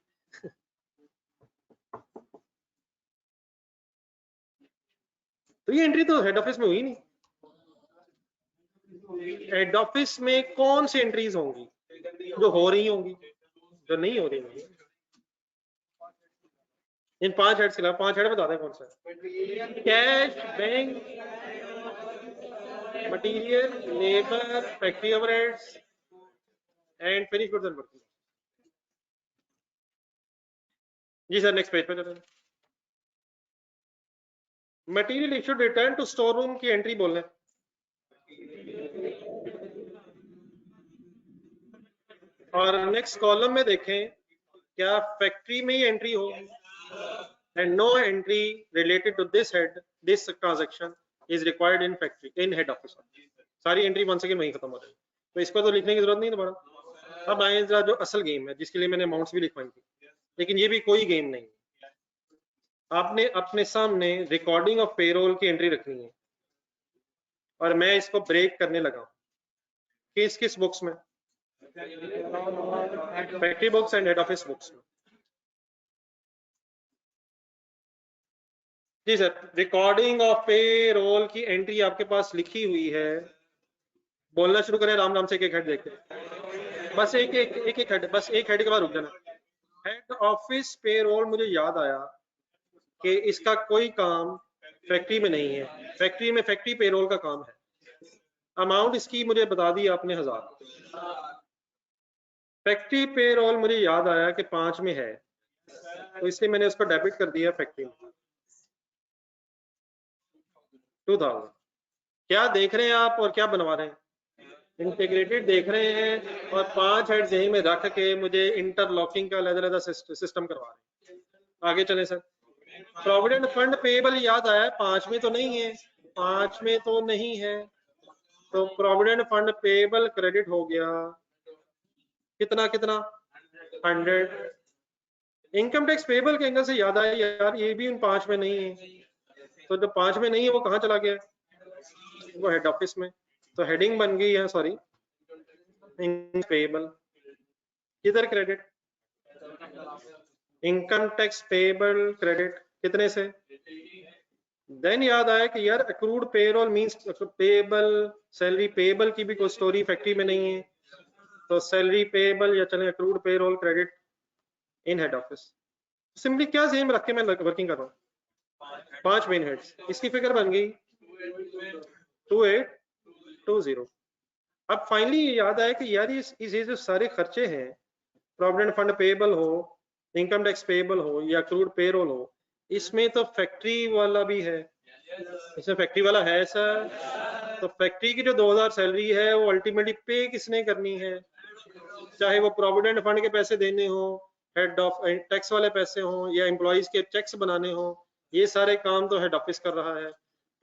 तो ये एंट्री तो हेड ऑफिस में हुई नहीं। हेड ऑफिस में कौन सी एंट्रीज होंगी? जो हो रही होंगी, जो नहीं हो रही होंगी। इन 5 हेड्स के अलावा 5 हेड बता दें कौन सा? Cash, bank, material, labour, factory overheads and finish goods and working. जी सर, नेक्स्ट पेज पे चलें। Material issued return to store room की एंट्री बोल रहे हैं। और नेक्स्ट कॉलम में देखें, क्या फैक्ट्री में ही एंट्री होगी? And no entry related to this head, this transaction is required in factory, in head office. सारी एंट्री वन सेकेंड वहीं खत्म हो जाएगी, तो इसको तो लिखने की जरूरत नहीं दोबारा। अब आए जरा जो असल गेम है, जिसके लिए मैंने अमाउंट्स भी लिखवाई थी, लेकिन ये भी कोई गेम नहीं। आपने अपने सामने रिकॉर्डिंग ऑफ पेरोल की एंट्री रखनी है और मैं इसको ब्रेक करने लगा। किस किस बुक्स में? Factory books and head office books में। जी सर, रिकॉर्डिंग ऑफ पेरोल की एंट्री आपके पास लिखी हुई है। बोलना शुरू करें राम राम से, एक हेड देखते हैं। बस एक हेड, बस एक हेड के बाद रुक जाना। हेड ऑफिस पेरोल, मुझे याद आया कि इसका कोई काम फैक्ट्री में नहीं है। फैक्ट्री में फैक्ट्री पेरोल का काम है। अमाउंट इसकी मुझे बता दी आपने 1000। फैक्ट्री पेरोल मुझे याद आया कि 5 में है, तो इसलिए मैंने उसको डेबिट कर दिया फैक्ट्री में 2000। क्या देख रहे हैं आप और क्या बनवा रहे हैं? इंटीग्रेटेड देख रहे हैं और 5 हेड यहीं में रख के मुझे इंटरलॉकिंग का अलग-अलग सिस्टम करवा रहे हैं। आगे चले सर। प्रोविडेंट फंड पेएबल याद आया, 5 में तो नहीं है, 5 में तो नहीं है, तो प्रोविडेंट फंड पेएबल क्रेडिट हो गया। कितना कितना? 100। इनकम टैक्स पेएबल के एंगल से याद आया यार, ये भी उन 5 में नहीं है, तो जो 5 में नहीं है वो कहाँ चला गया? वो हेड ऑफिस में। तो हेडिंग बन गई है, सॉरी, पेएबल। किधर credit? Income tax payable credit कितने से? देन याद आया कि यार accrued payroll means payable, salary payable की भी कोई स्टोरी फैक्ट्री में नहीं है, तो सैलरी पेएबल या चले accrued payroll credit in head office. Simply क्या सेम रख के मैं वर्किंग कर रहा हूँ। 5 मेन हेड्स, इसकी फिगर बन गई 2820। अब फाइनली याद आया कि यार ये जो सारे खर्चे हैं, प्रोविडेंट फंड पेएबल हो, इनकम टैक्स पेएबल हो या अक्रूड पेरोल हो, इसमें तो फैक्ट्री वाला भी है। इसमें फैक्ट्री वाला है सर। तो फैक्ट्री की जो 2000 सैलरी है वो अल्टीमेटली पे किसने करनी है? चाहे वो प्रोविडेंट फंड के पैसे देने हो, हेड ऑफ टैक्स वाले पैसे हो या एम्प्लॉइज के चेक्स बनाने हो, ये सारे काम तो हेड ऑफिस कर रहा है।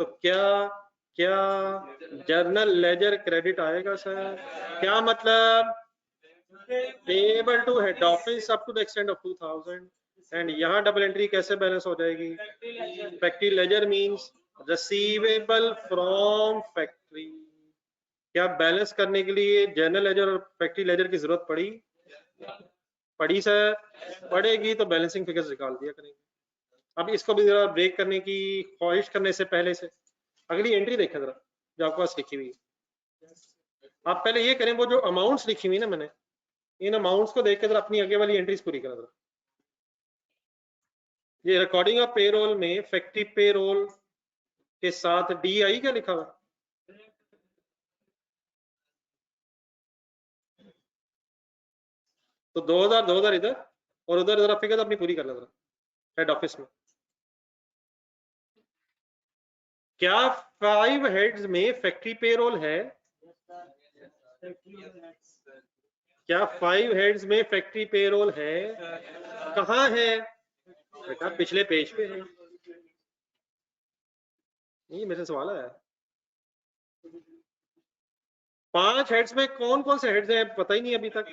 तो क्या क्या जर्नल लेजर क्रेडिट आएगा सर? क्या मतलब? Payable to head office up to the extent of 2000। And यहाँ डबल एंट्री कैसे बैलेंस हो जाएगी? Factory ledger means receivable from factory. क्या बैलेंस करने के लिए जर्नल लेजर और फैक्ट्री लेजर की जरूरत पड़ी? पड़ी से पड़ेगी तो बैलेंसिंग फिगर्स निकाल दिया करेंगे। अब इसको भी जरा ब्रेक करने की ख्वाहिश करने से पहले से अगली एंट्री देखें जरा जो आपके पास लिखी हुई है। आप पहले ये करें, वो जो अमाउंट्स लिखी हुई ना मैंने, इन अमाउंट्स को देख के जरा अपनी आगे वाली एंट्रीज पूरी करें जरा। ये रिकॉर्डिंग ऑफ पेरोल में फैक्ट्री पेरोल के साथ DI क्या लिखा हुआ? तो 2000 इधर और उधर जरा फिगर अपनी पूरी कर लो जरा हेड ऑफिस में। क्या 5 हेड्स में फैक्ट्री पेरोल है? क्या 5 हेड्स में फैक्ट्री पेरोल है? कहाँ है बेटा? पिछले पेज पे है। ये मेरे से सवाल है। 5 हेड्स में कौन कौन से हेड्स हैं पता ही नहीं अभी तक।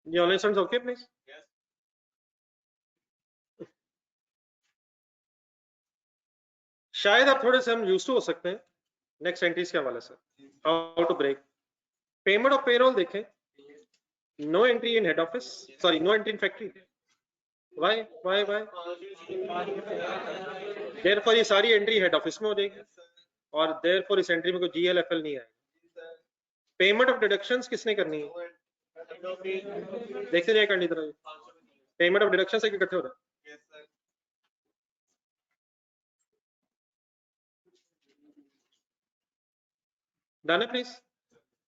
ये ऑनलाइन स्टूडेंट्स ओके प्लीज? शायद आप थोड़े से हम यूज टू हो सकते हैं नेक्स्ट एंट्रीज के हवाले से। How to break payment of payroll देखें। No entry in head office, sorry no entry in factory. Why therefore ये सारी एंट्री हेड ऑफिस में हो जाएगी और देयरफॉर इस एंट्री में कोई GLFL नहीं आएगा। पेमेंट ऑफ डिडक्शंस किसने करनी है? देखते जाए करनी तरह पेमेंट ऑफ डिडक्शन से इकट्ठे हो रहा है। डन है प्लीज।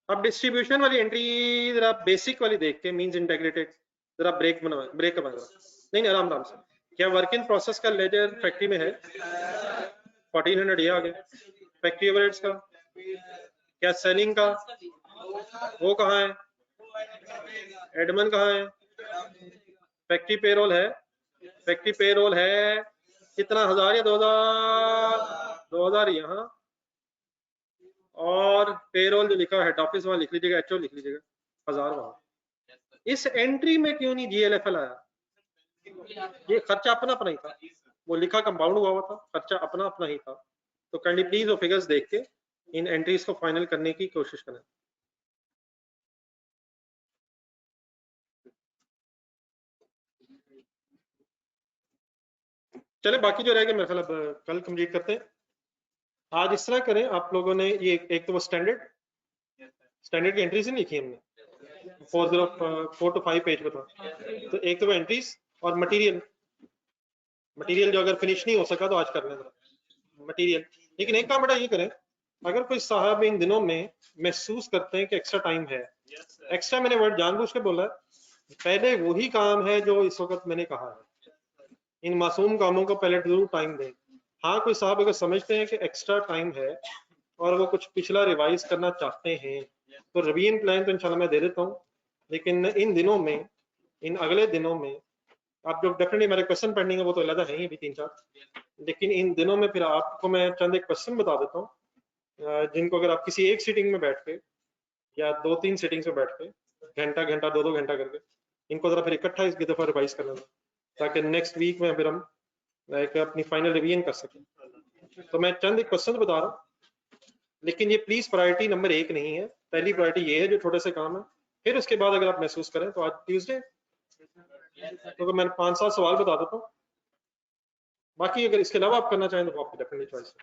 अब डिस्ट्रीब्यूशन वाली एंट्री जरा बेसिक वाली देख के मींस इंटीग्रेटेड जरा ब्रेक बना नहीं आराम आराम से। क्या वर्क इन प्रोसेस का लेजर फैक्ट्री में है? 1400 ये आ गया। फैक्ट्री ओवरहेड्स का क्या सेलिंग का वो कहाँ है? एडमन कहाँ है? फैक्ट्री पेरोल है। फैक्ट्री पेरोल है कितना? 1000 या 2000 यहाँ और पेरोल जो लिखा है हेड ऑफिस वहां लिख लीजिएगा, HO लिख लीजिएगा 1000 वहां। इस एंट्री में क्यों नहीं GLFL आया? ये खर्चा अपना अपना ही था, वो लिखा कंपाउंड हुआ था, खर्चा अपना अपना ही था। तो काइंडली प्लीज वो फिगर्स देख के इन एंट्रीज को फाइनल करने की कोशिश करें। चले बाकी जो रह गए मेरे ख्याल अब कल कंप्लीट करते हैं। आज इस तरह करें आप लोगों ने ये एक तो वो स्टैंडर्ड की एंट्रीज नहीं लिखी हमने 4 to 5 पेज पे था। तो एक तो वो एंट्रीज और मटेरियल जो अगर फिनिश नहीं हो सका तो आज कर लेना मटेरियल। लेकिन एक काम बेटा ये करें, अगर कोई साहब इन दिनों में महसूस करते हैं कि एक्स्ट्रा टाइम है, एक्स्ट्रा मैंने वर्ड जानबूझ के बोला, पहले वही काम है जो इस वक्त मैंने कहा है, इन मासूम कामों को पहले जरूर टाइम दें। हाँ कोई साहब अगर समझते हैं कि एक्स्ट्रा टाइम है और वो कुछ पिछला रिवाइज करना चाहते हैं तो रिवीजन प्लान तो इंशाल्लाह मैं दे देता हूँ। लेकिन इन दिनों में, इन अगले दिनों में आप जो डेफिनेटली मेरे क्वेश्चन पेंडिंग है वो तो अलग है ही अभी 3-4, लेकिन इन दिनों में फिर आपको मैं चंद एक क्वेश्चन बता देता हूँ जिनको अगर आप किसी एक सीटिंग में बैठ के या 2-3 सीटिंग्स में बैठ के घंटा घंटा 2-2 घंटा करके इनको जरा फिर इकट्ठा इसकी दफा रिवाइज कर लेना ताकि नेक्स्ट वीक में फिर हम एक अपनी फाइनल रिवीजन कर सकें। तो मैं चंद एक क्वेश्चन बता रहा हूँ, लेकिन ये प्लीज प्रायोरिटी नंबर 1 नहीं है। पहली प्रायोरिटी ये है जो छोटे से काम है, फिर उसके बाद अगर आप महसूस करें तो आज ट्यूसडे तो मैं 5-7 सवाल बता देता हूँ, बाकी अगर इसके अलावा आप करना चाहें तो आपकी डेफिनेटली चॉइस है।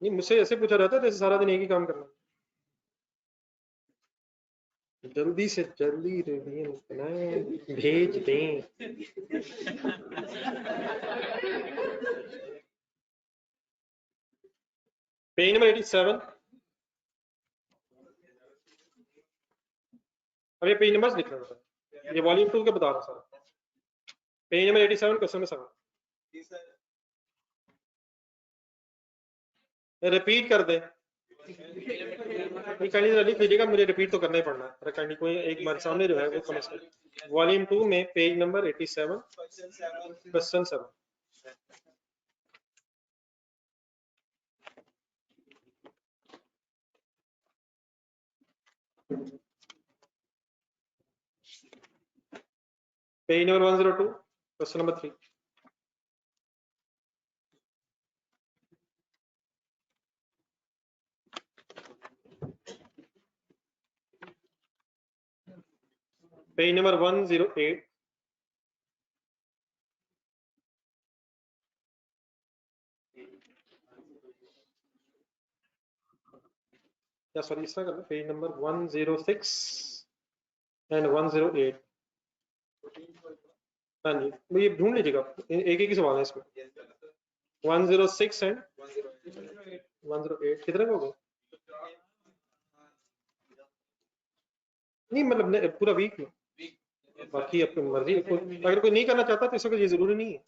नहीं मुझसे ऐसे पूछा रहता है जैसे सारा दिन एक ही काम करना। जल्दी से जल्दी रिवीजन बनाएं भेज दें। Page number 87। अब ये पेज नंबर्स लिख रहा था, ये वॉल्यूम 2 के बता रहा सारा। पेज नंबर 87 क्वेश्चन में सवाल रिपीट कर दे। लिख लीजिएगा, मुझे रिपीट तो करना ही पड़ना है। काइंडली कोई एक बार सामने जो है वो समझ कर। वॉल्यूम 2 में page number 87 question 7। Page number 102 question number 3। Page number 108, या सॉरी इस तरह कर लो, पेज नंबर 106 एंड 108। हाँ जी, तो ये ढूंढ लीजिएगा, एक एक ही सवाल है इसमें। 106 एंड 108 कितने हो गए? नहीं मतलब पूरा वीक में, बाकी अपनी मर्जी। अगर कोई नहीं करना चाहता तो इस वक्त ये जरूरी नहीं है,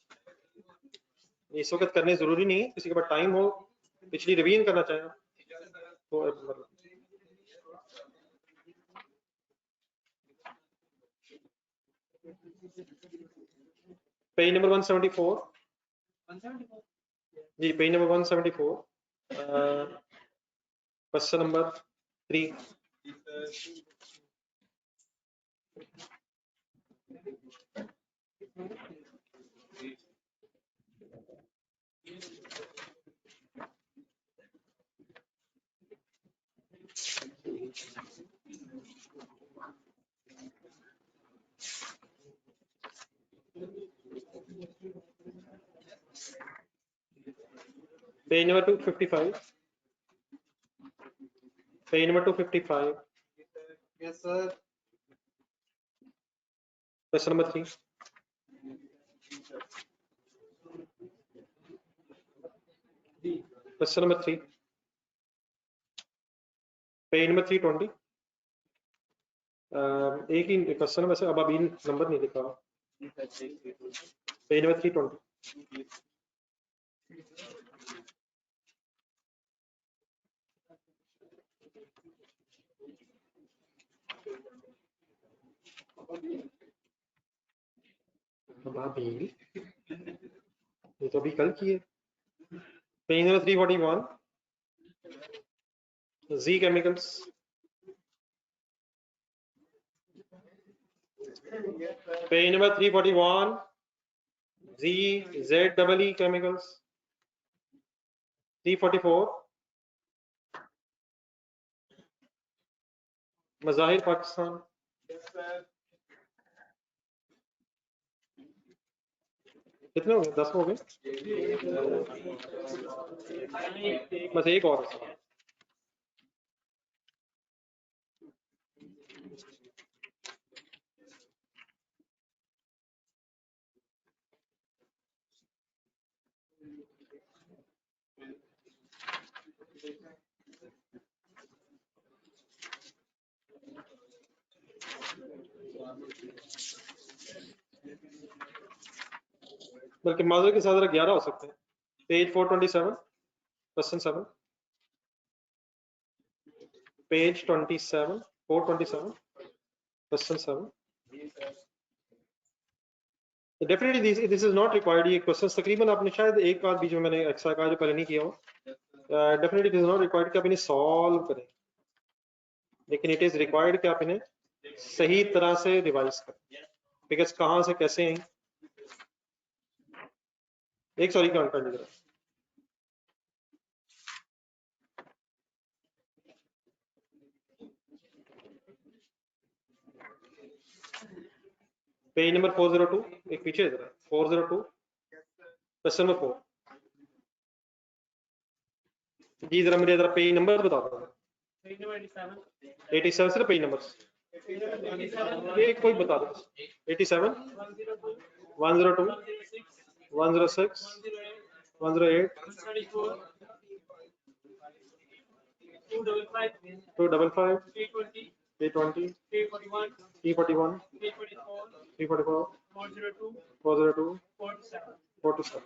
इस वक्त करने जरूरी नहीं है। किसी के पास टाइम हो, पिछली रिवीजन करना चाहे तो मतलब पेज नंबर 174 जी, page number 174, question number 3। Page number 255, page number 255। Yes sir. Question number 3। Question number 3, page number 320। एक ही क्वेश्चन है वैसे, अब अभी नंबर नहीं लिखा। Page number 320। ये तो अभी कल की है। पेज नंबर 341, जी केमिकल्स। पेज नंबर 341, जी ZEE केमिकल्स। 344, मज़ाहिर पाकिस्तान। कितने हो गए? 10 हो गए, बस एक और है। बल्कि माजर के साथ 11 हो सकते हैं। Page 427, question 7। Page 27, 427, question 7। Definitely this is not required. ये क्वेश्चन तकरीबन आपने शायद एक बार बीच में मैंने एक्स्ट्रा का जो पहले नहीं किया हो। Definitely this is not required कि आप इन्हें सॉल्व करें, लेकिन इट इज रिक्वायर्ड कि आप इन्हें सही तरह से रिवाइज करें। बिकॉज कहाँ से कैसे हैं, एक सॉरी काउंट कर लीजिए। पेज नंबर 402, एक पीछे है जरा, 402, क्वेश्चन नंबर 4। जी जरा मुझे जरा पेज नंबर बता दो। 87 से पेज नंबर एक कोई बता दो। 87, 102, 106, 108, 255, 320, 341, 344, 402, 47।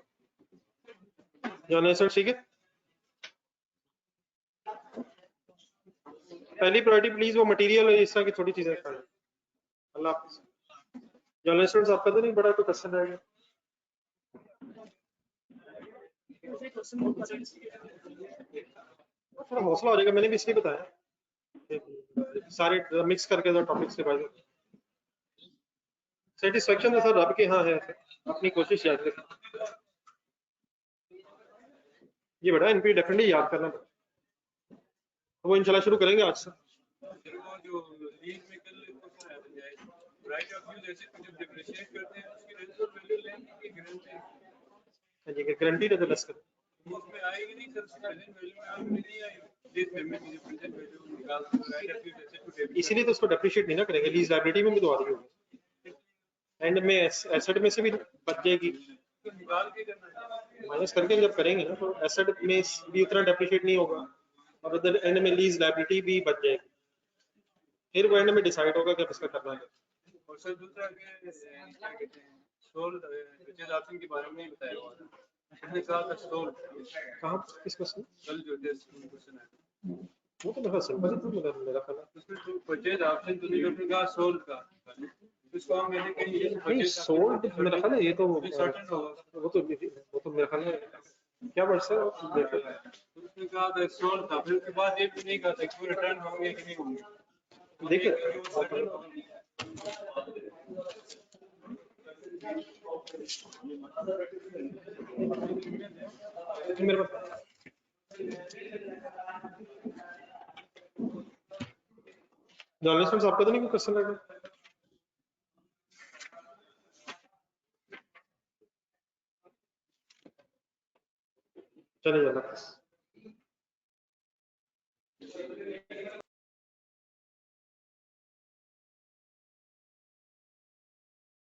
जॉनसन ठीक है। पहली प्रायोरिटी प्लीज वो मटेरियल और इस तरह की छोटी चीजें कर। अल्लाह हाफिज़। जर्नलिस्ट आपका तो नहीं बड़ा तो क्वेश्चन रहेगा। थोड़ा हौसला हो जाएगा, मैंने भी इसलिए बताया सारे मिक्स करके जो टॉपिक्स के बारे में। सेटिस्फेक्शन तो सर रब के यहाँ है, अपनी कोशिश याद रखें। ये बेटा इनपी डेफिनेटली याद करना, वो इंशाल्लाह शुरू करेंगे आज से। राइट ऑफ यूज एसेट को जब डिप्रिशिएट करते हैं उसकी रेजिडुअल वैल्यू लेंगे कि गारंटी जी गारंटी रेजोल्यूस कर उसमें आएगी नहीं सर, प्रेजेंट वैल्यू में ऑलरेडी नहीं आएगी दिस पेमेंट की प्रेजेंट वैल्यू निकाल राइट ऑफ यूज एसेट को डेबिट इसीलिए तो उसको डेप्रिशिएट नहीं ना करेंगे, लीज लायबिलिटी में भी तो आ रही होगी, एंड में एसेट में से भी बच जाएगी, निकाल के करना है। माइनस करके जब करेंगे ना तो एसेट में भी उतना डेप्रिशिएट नहीं होगा और उधर एंड में लीज लायबिलिटी भी बच जाएगी, फिर वो एंड में डिसाइड होगा कि अब इसका करना है। और सर दूसरा क्या कहते हैं सोल परचेज ऑप्शन के बारे में नहीं बताया हुआ था, इसने कहा था सोल कहाँ किस क्वेश्चन, कल जो टेस्ट क्वेश्चन है वो तो मेरा सिंपल ही था, मेरा ख्याल है। उसमें तो परचेज ऑप्शन तो नहीं उसने कहा सोल का, इसको हम मैंने कहीं नहीं सोल्ड मेरा ख्याल है ये तो सर्टेन होगा वो तो मेरा ख्याल है क्या वर्ड है उसने कहा था सोल था, फिर उसके बाद ये भी नहीं कहा था कि रिटर्न होंगे कि नहीं होंगे, देखिए सर्टेन होगा। मेरे पास जर्नलिस्ट आपका तो नहीं कोई क्वेश्चन लगा, चलिए